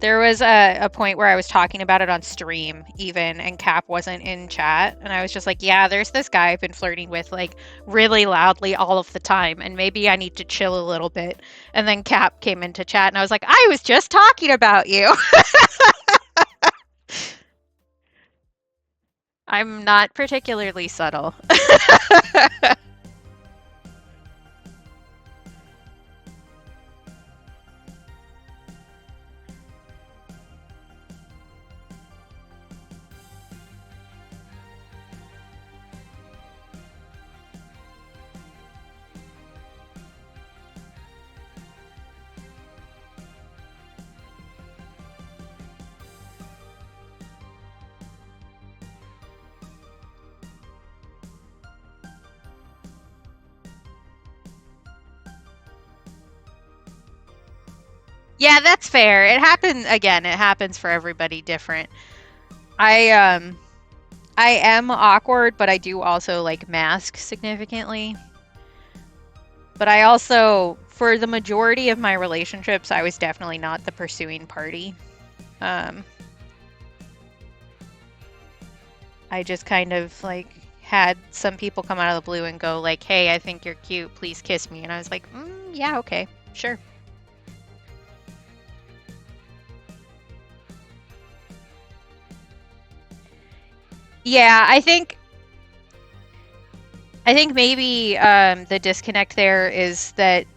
There was a point where I was talking about it on stream, even, and Cap wasn't in chat. And I was just like, yeah, there's this guy I've been flirting with, like, really loudly all of the time. And maybe I need to chill a little bit. And then Cap came into chat, and I was like, I was just talking about you. I'm not particularly subtle. Yeah, that's fair. It happens again. It happens for everybody different. I um I am awkward, but I do also like mask significantly. But I also, for the majority of my relationships, I was definitely not the pursuing party. Um, I just kind of like had some people come out of the blue and go like, "Hey, I think you're cute. Please kiss me." And I was like, "Yeah, okay, sure." Yeah, I think maybe the disconnect there is that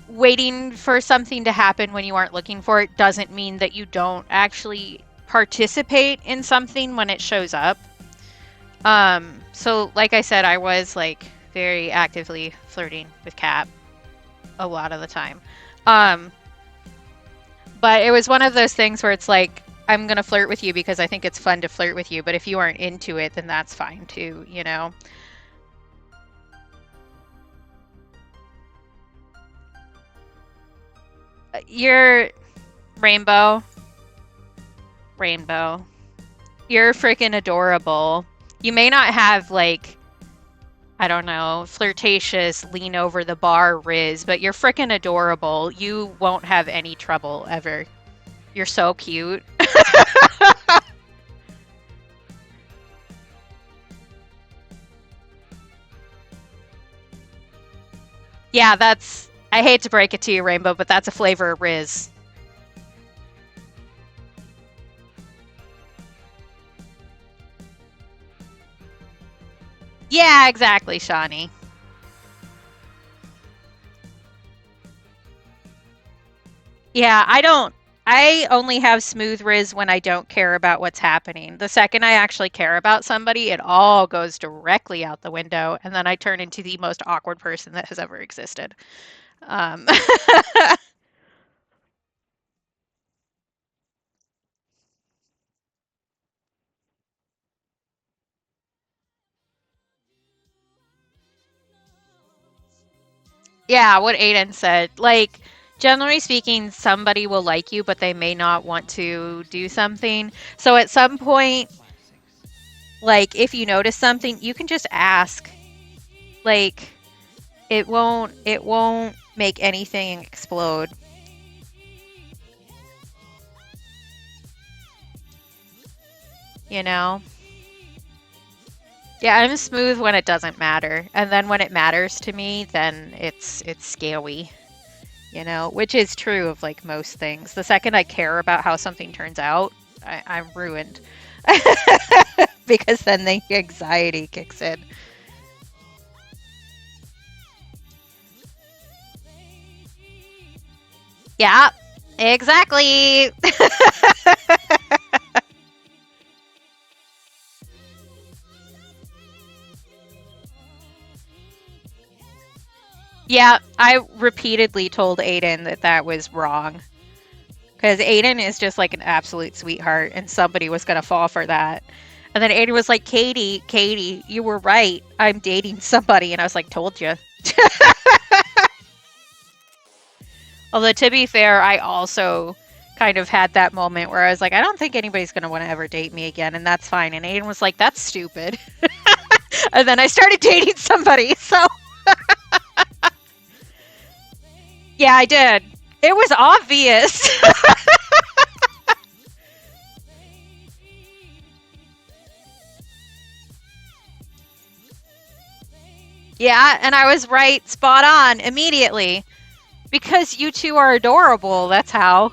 waiting for something to happen when you aren't looking for it doesn't mean that you don't actually participate in something when it shows up. So like I said, I was like very actively flirting with Cap a lot of the time. Um, but it was one of those things where it's like, I'm gonna flirt with you because I think it's fun to flirt with you, but if you aren't into it, then that's fine too, you know? You're Rainbow. Rainbow. You're freaking adorable. You may not have like, I don't know, flirtatious, lean over the bar Riz, but you're freaking adorable. You won't have any trouble ever. You're so cute. Yeah, that's. I hate to break it to you, Rainbow, but that's a flavor of Riz. Yeah, exactly, Shawnee. Yeah, I don't. I only have smooth Riz when I don't care about what's happening. The second I actually care about somebody, it all goes directly out the window, and then I turn into the most awkward person that has ever existed. Um, yeah, what Aiden said. Like, generally speaking, somebody will like you, but they may not want to do something. So at some point, like, if you notice something, you can just ask. Like, it won't make anything explode, you know? Yeah, I'm smooth when it doesn't matter. And then when it matters to me, then it's scary, you know, which is true of like most things. The second I care about how something turns out, I'm ruined. Because then the anxiety kicks in. Yeah, exactly. Yeah, I repeatedly told Aiden that that was wrong. Because Aiden is just like an absolute sweetheart, and somebody was going to fall for that. And then Aiden was like, Katie, you were right. I'm dating somebody. And I was like, told you. Although to be fair, I also kind of had that moment where I was like, I don't think anybody's going to want to ever date me again, and that's fine. And Aiden was like, that's stupid. And then I started dating somebody. So yeah, I did. It was obvious. Yeah, and I was right, spot on immediately. Because you two are adorable, that's how.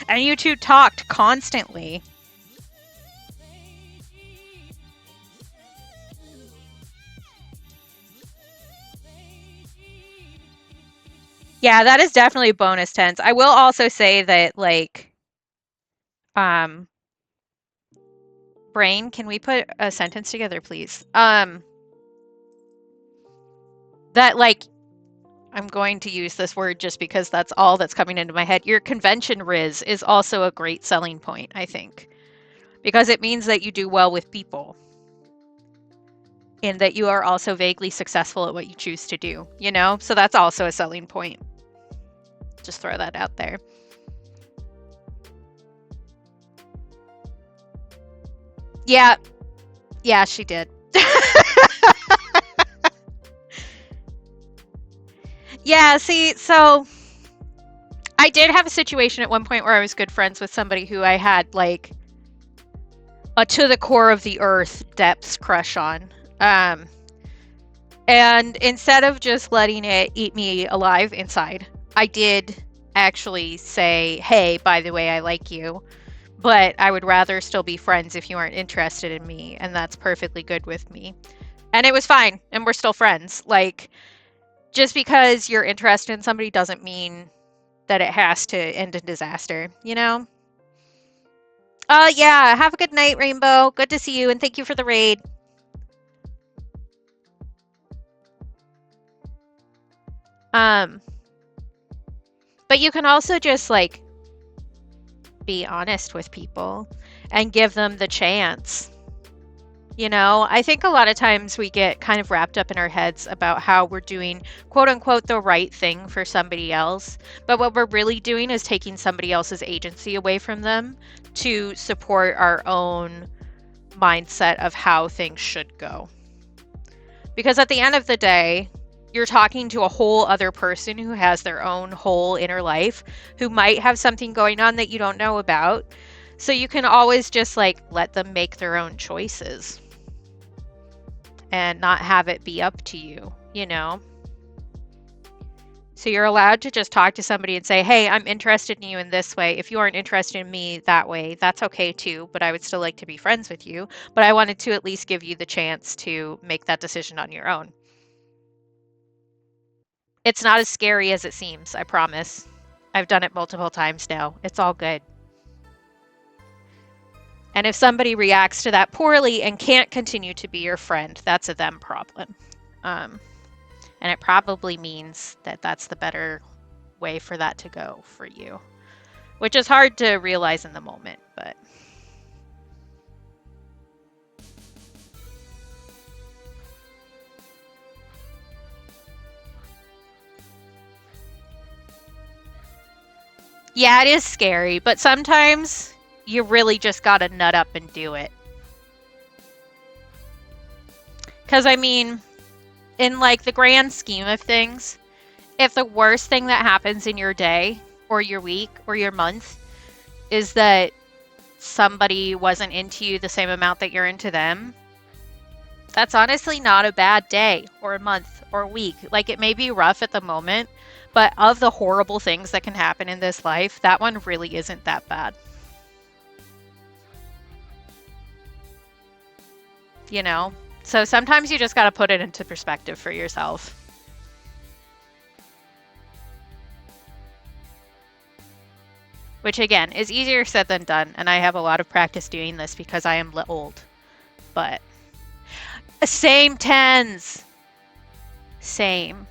And you two talked constantly. Yeah, that is definitely bonus tense. I will also say that, like, um, Brain, can we put a sentence together, please? That, like, I'm going to use this word just because that's all that's coming into my head. Your convention riz is also a great selling point, I think, because it means that you do well with people and that you are also vaguely successful at what you choose to do, you know? So that's also a selling point. Just throw that out there. Yeah, yeah, she did. Yeah, see, so I did have a situation at one point where I was good friends with somebody who I had like a to the core of the earth depths crush on. Um, and instead of just letting it eat me alive inside, I did actually say, hey, by the way, I like you, but I would rather still be friends if you aren't interested in me, and that's perfectly good with me. And it was fine, and we're still friends. Like, just because you're interested in somebody doesn't mean that it has to end in disaster, you know? Yeah, have a good night, Rainbow. Good to see you, and thank you for the raid. Um, but you can also just like be honest with people and give them the chance. You know, I think a lot of times we get kind of wrapped up in our heads about how we're doing quote unquote the right thing for somebody else. But what we're really doing is taking somebody else's agency away from them to support our own mindset of how things should go. Because at the end of the day, you're talking to a whole other person who has their own whole inner life, who might have something going on that you don't know about. So you can always just like let them make their own choices and not have it be up to you, you know? So you're allowed to just talk to somebody and say, hey, I'm interested in you in this way. If you aren't interested in me that way, that's okay too, but I would still like to be friends with you. But I wanted to at least give you the chance to make that decision on your own. It's not as scary as it seems, I promise. I've done it multiple times now. It's all good. And if somebody reacts to that poorly and can't continue to be your friend, that's a them problem. Um, and it probably means that that's the better way for that to go for you, which is hard to realize in the moment, but. Yeah, it is scary, but sometimes you really just gotta nut up and do it. Because, I mean, in like the grand scheme of things, if the worst thing that happens in your day or your week or your month is that somebody wasn't into you the same amount that you're into them, that's honestly not a bad day or a month or a week. Like, it may be rough at the moment, but of the horrible things that can happen in this life, that one really isn't that bad. You know? So sometimes you just got to put it into perspective for yourself. Which again is easier said than done, and I have a lot of practice doing this because I am old. But same tens. Same.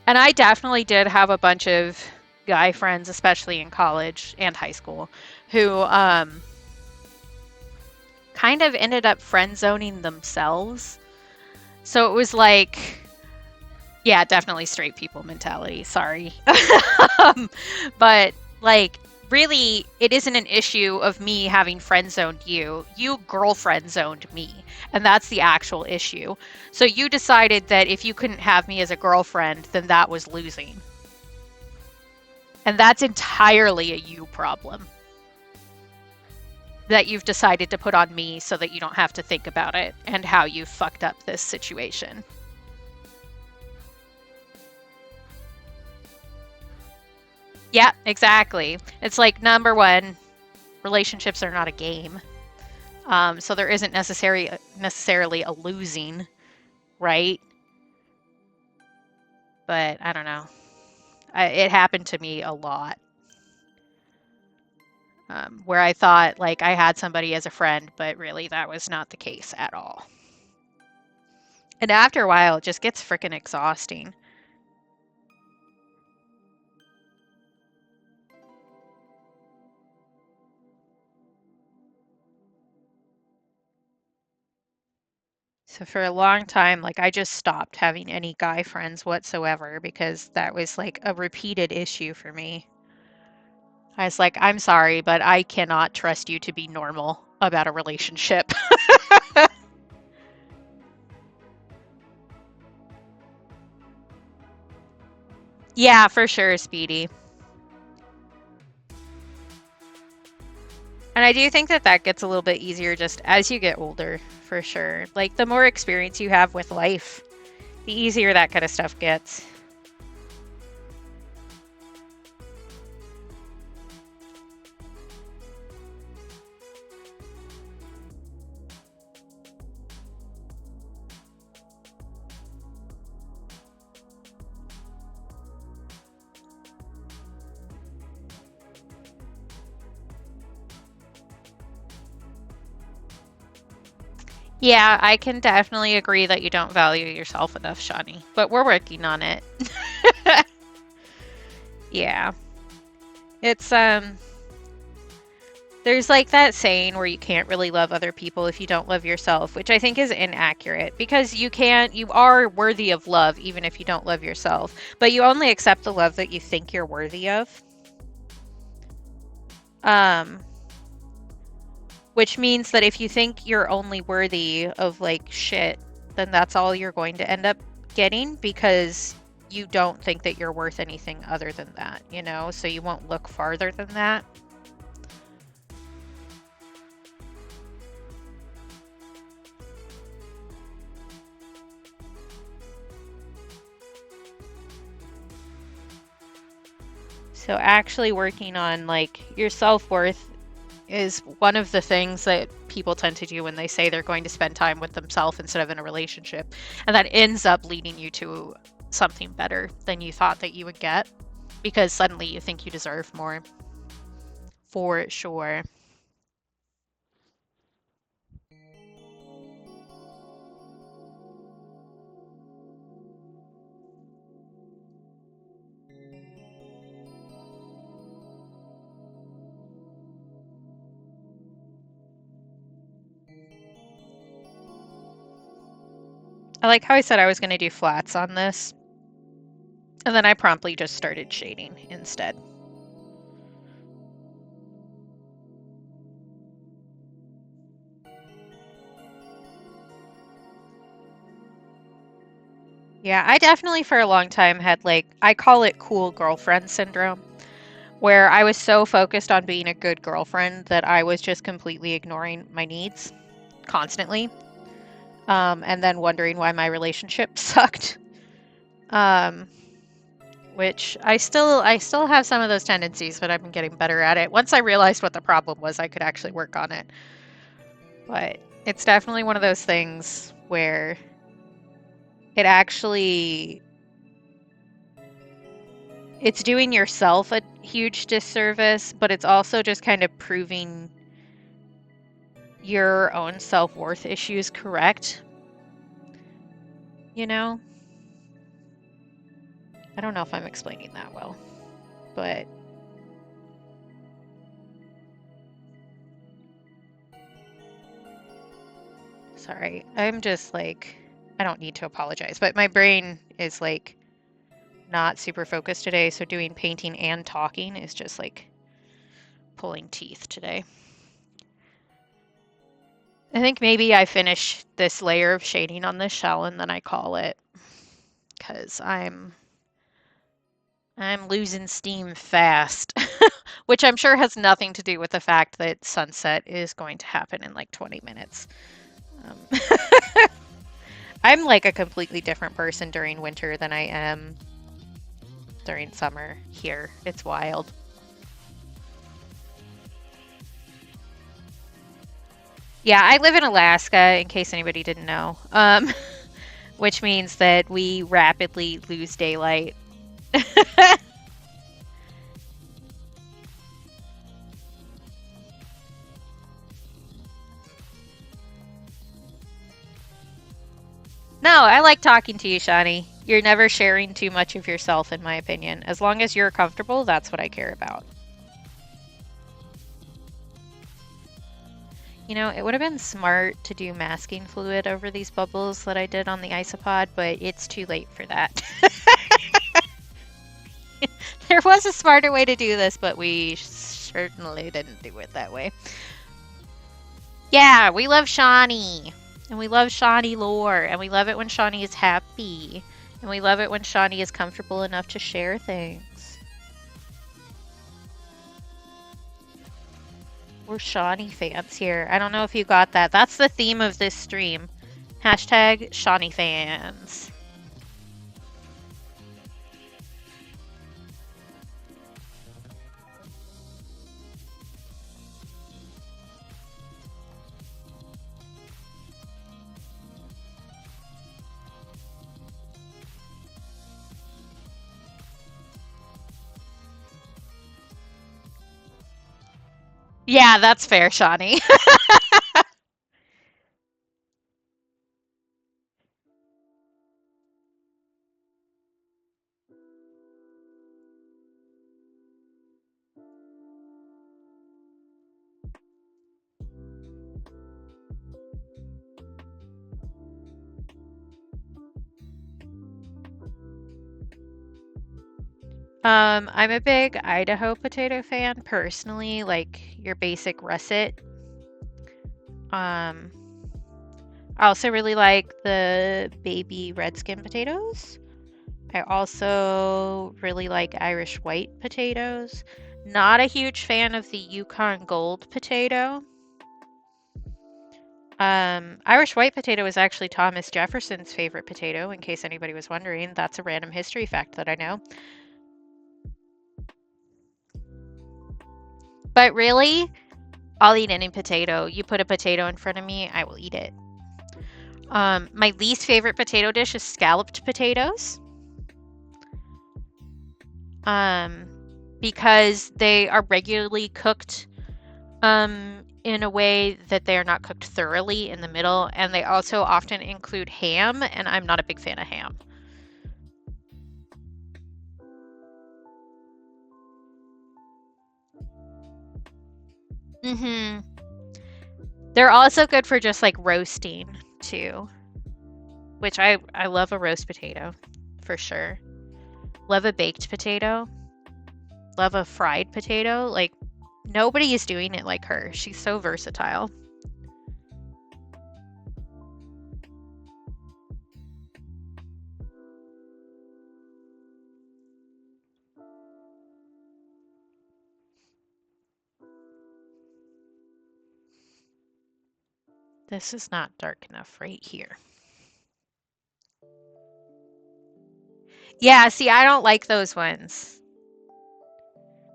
And I definitely did have a bunch of guy friends, especially in college and high school, who kind of ended up friend zoning themselves. So it was like Yeah, definitely straight people mentality. Sorry. um, but like really it isn't an issue of me having friend zoned you. You girlfriend zoned me. And that's the actual issue. So you decided that if you couldn't have me as a girlfriend, then that was losing. And that's entirely a you problem that you've decided to put on me so that you don't have to think about it and how you fucked up this situation. Yeah, exactly. It's like number one, relationships are not a game. So there isn't necessarily a losing, right? But I don't know. It happened to me a lot, where I thought like I had somebody as a friend, but really that was not the case at all. And after a while, it just gets freaking exhausting. So for a long time, like I just stopped having any guy friends whatsoever because that was like a repeated issue for me. I was like, I'm sorry, but I cannot trust you to be normal about a relationship. Yeah, for sure, Speedy. And I do think that that gets a little bit easier just as you get older, for sure. Like the more experience you have with life, the easier that kind of stuff gets. Yeah, I can definitely agree that you don't value yourself enough, Shawnee, but we're working on it. Yeah. It's there's like that saying where you can't really love other people if you don't love yourself, which I think is inaccurate because you are worthy of love even if you don't love yourself, but you only accept the love that you think you're worthy of. Um, which means that if you think you're only worthy of like shit, then that's all you're going to end up getting because you don't think that you're worth anything other than that, you know? So you won't look farther than that. So actually working on like your self-worth is one of the things that people tend to do when they say they're going to spend time with themselves instead of in a relationship. And that ends up leading you to something better than you thought that you would get because suddenly you think you deserve more. For sure. I like how I said I was going to do flats on this, and then I promptly just started shading instead. Yeah, I definitely for a long time had like, I call it cool girlfriend syndrome, where I was so focused on being a good girlfriend that I was just completely ignoring my needs constantly, and then wondering why my relationship sucked. Um, which I still have some of those tendencies, but I've been getting better at it. Once I realized what the problem was, I could actually work on it. But it's definitely one of those things where it actually it's doing yourself a huge disservice, but it's also just kind of proving your own self-worth issues correct, you know? I don't know if I'm explaining that well, but sorry. I'm just like I don't need to apologize, but my brain is like not super focused today, so doing painting and talking is just like pulling teeth today. I think maybe I finish this layer of shading on this shell and then I call it, because I'm losing steam fast, which I'm sure has nothing to do with the fact that sunset is going to happen in like 20 minutes. Um, I'm like a completely different person during winter than I am during summer here. It's wild. Yeah, I live in Alaska, in case anybody didn't know, which means that we rapidly lose daylight. No, I like talking to you, Shani. You're never sharing too much of yourself, in my opinion. As long as you're comfortable, that's what I care about. You know, it would have been smart to do masking fluid over these bubbles that I did on the isopod, but it's too late for that. There was a smarter way to do this, but we certainly didn't do it that way. Yeah, we love Shawnee. And we love Shawnee lore. And we love it when Shawnee is happy. And we love it when Shawnee is comfortable enough to share things. We're Shawnee fans here. I don't know if you got that. That's the theme of this stream. Hashtag Shawnee fans. Yeah, that's fair, Shawnee. I'm a big Idaho potato fan personally, like your basic russet. Um, I also really like the baby red skin potatoes. I also really like Irish white potatoes. Not a huge fan of the Yukon Gold potato. Irish white potato is actually Thomas Jefferson's favorite potato, in case anybody was wondering. That's a random history fact that I know. But really, I'll eat any potato. You put a potato in front of me, I will eat it. My least favorite potato dish is scalloped potatoes. Um, because they are regularly cooked in a way that they are not cooked thoroughly in the middle, and they also often include ham, and I'm not a big fan of ham. Hmm. They're also good for just like roasting too, which I love a roast potato for sure. Love a baked potato. Love a fried potato. Like nobody is doing it like her. She's so versatile. This is not dark enough right here. Yeah, see, I don't like those ones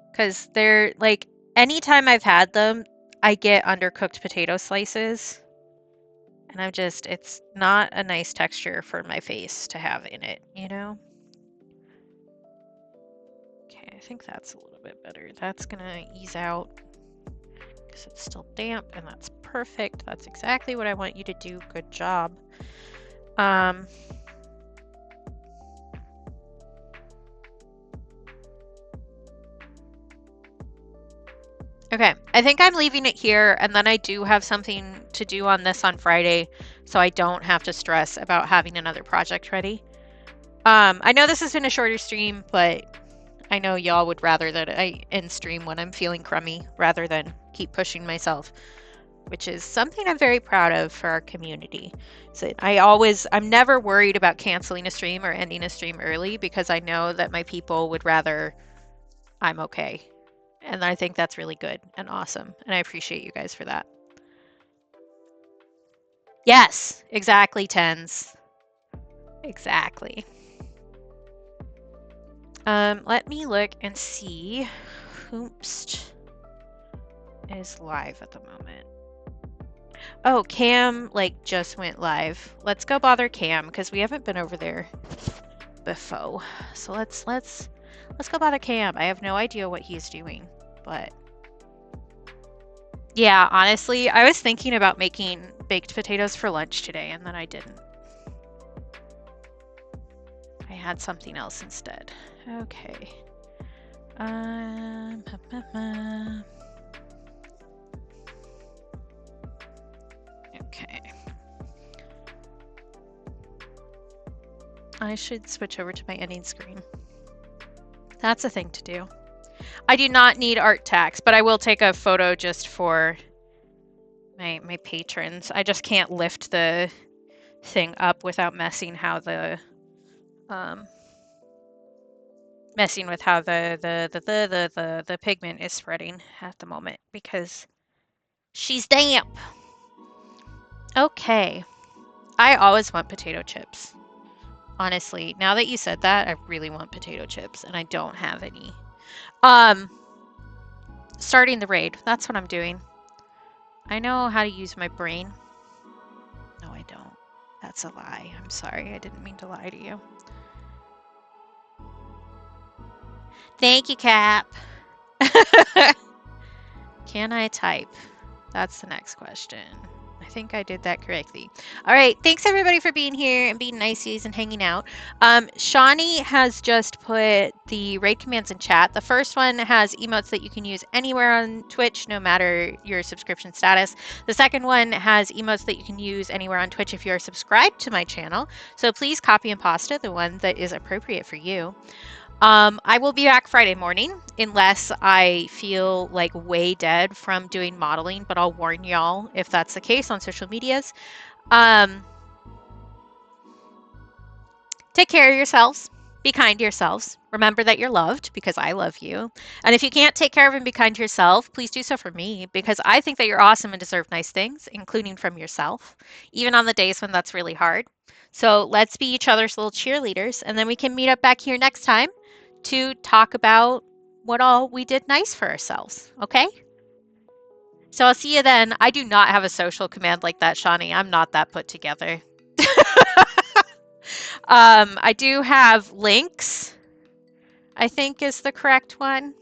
because they're like anytime I've had them, I get undercooked potato slices, and it's not a nice texture for my face to have in it, you know? Okay, I think that's a little bit better. That's gonna ease out because it's still damp, and that's perfect. That's exactly what I want you to do. Good job. Um, Okay, I think I'm leaving it here, and then I do have something to do on this on Friday, so I don't have to stress about having another project ready. I know this has been a shorter stream, but I know y'all would rather that I end stream when I'm feeling crummy rather than keep pushing myself, which is something I'm very proud of for our community. So I'm never worried about canceling a stream or ending a stream early because I know that my people would rather I'm okay. And I think that's really good and awesome. And I appreciate you guys for that. Yes, exactly, tens. Exactly. Let me look and see. Hoopst is live at the moment. Oh, Cam like just went live. Let's go bother Cam because we haven't been over there before. So let's go bother Cam. I have no idea what he's doing, but yeah, honestly, I was thinking about making baked potatoes for lunch today and then I didn't. I had something else instead. Okay. Um, okay. I should switch over to my ending screen. That's a thing to do. I do not need art tags, but I will take a photo just for my patrons. I just can't lift the thing up without messing how the messing with how the pigment is spreading at the moment because she's damp. Okay. I always want potato chips. Honestly, now that you said that, I really want potato chips and I don't have any. Starting the raid. That's what I'm doing. I know how to use my brain. No, I don't. That's a lie. I'm sorry. I didn't mean to lie to you. Thank you, Cap. Can I type? That's the next question. I think I did that correctly. All right. Thanks everybody for being here and being niceys and hanging out. Shawnee has just put the raid commands in chat. The first one has emotes that you can use anywhere on Twitch, no matter your subscription status. The second one has emotes that you can use anywhere on Twitch if you're subscribed to my channel. So please copy and pasta the one that is appropriate for you. I will be back Friday morning unless I feel like way dead from doing modeling, but I'll warn y'all if that's the case on social medias. Take care of yourselves. Be kind to yourselves. Remember that you're loved because I love you. And if you can't take care of and be kind to yourself, please do so for me because I think that you're awesome and deserve nice things, including from yourself, even on the days when that's really hard. So let's be each other's little cheerleaders, and then we can meet up back here next time to talk about what all we did nice for ourselves. Okay? So I'll see you then. I do not have a social command like that, Shawnee. I'm not that put together. I do have links, I think is the correct one,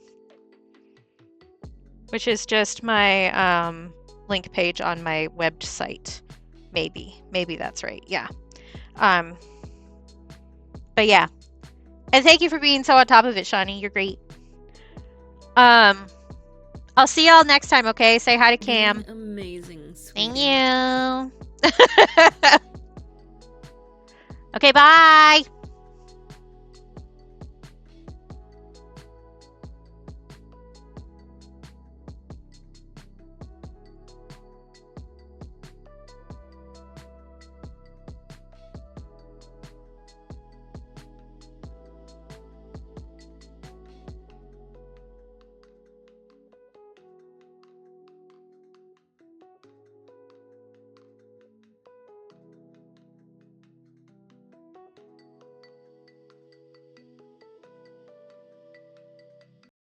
which is just my link page on my website. Maybe that's right. Yeah. But yeah. And thank you for being so on top of it, Shawnee. You're great. I'll see y'all next time, okay? Say hi to Cam. Amazing. Sweetie. Thank you. Okay, bye.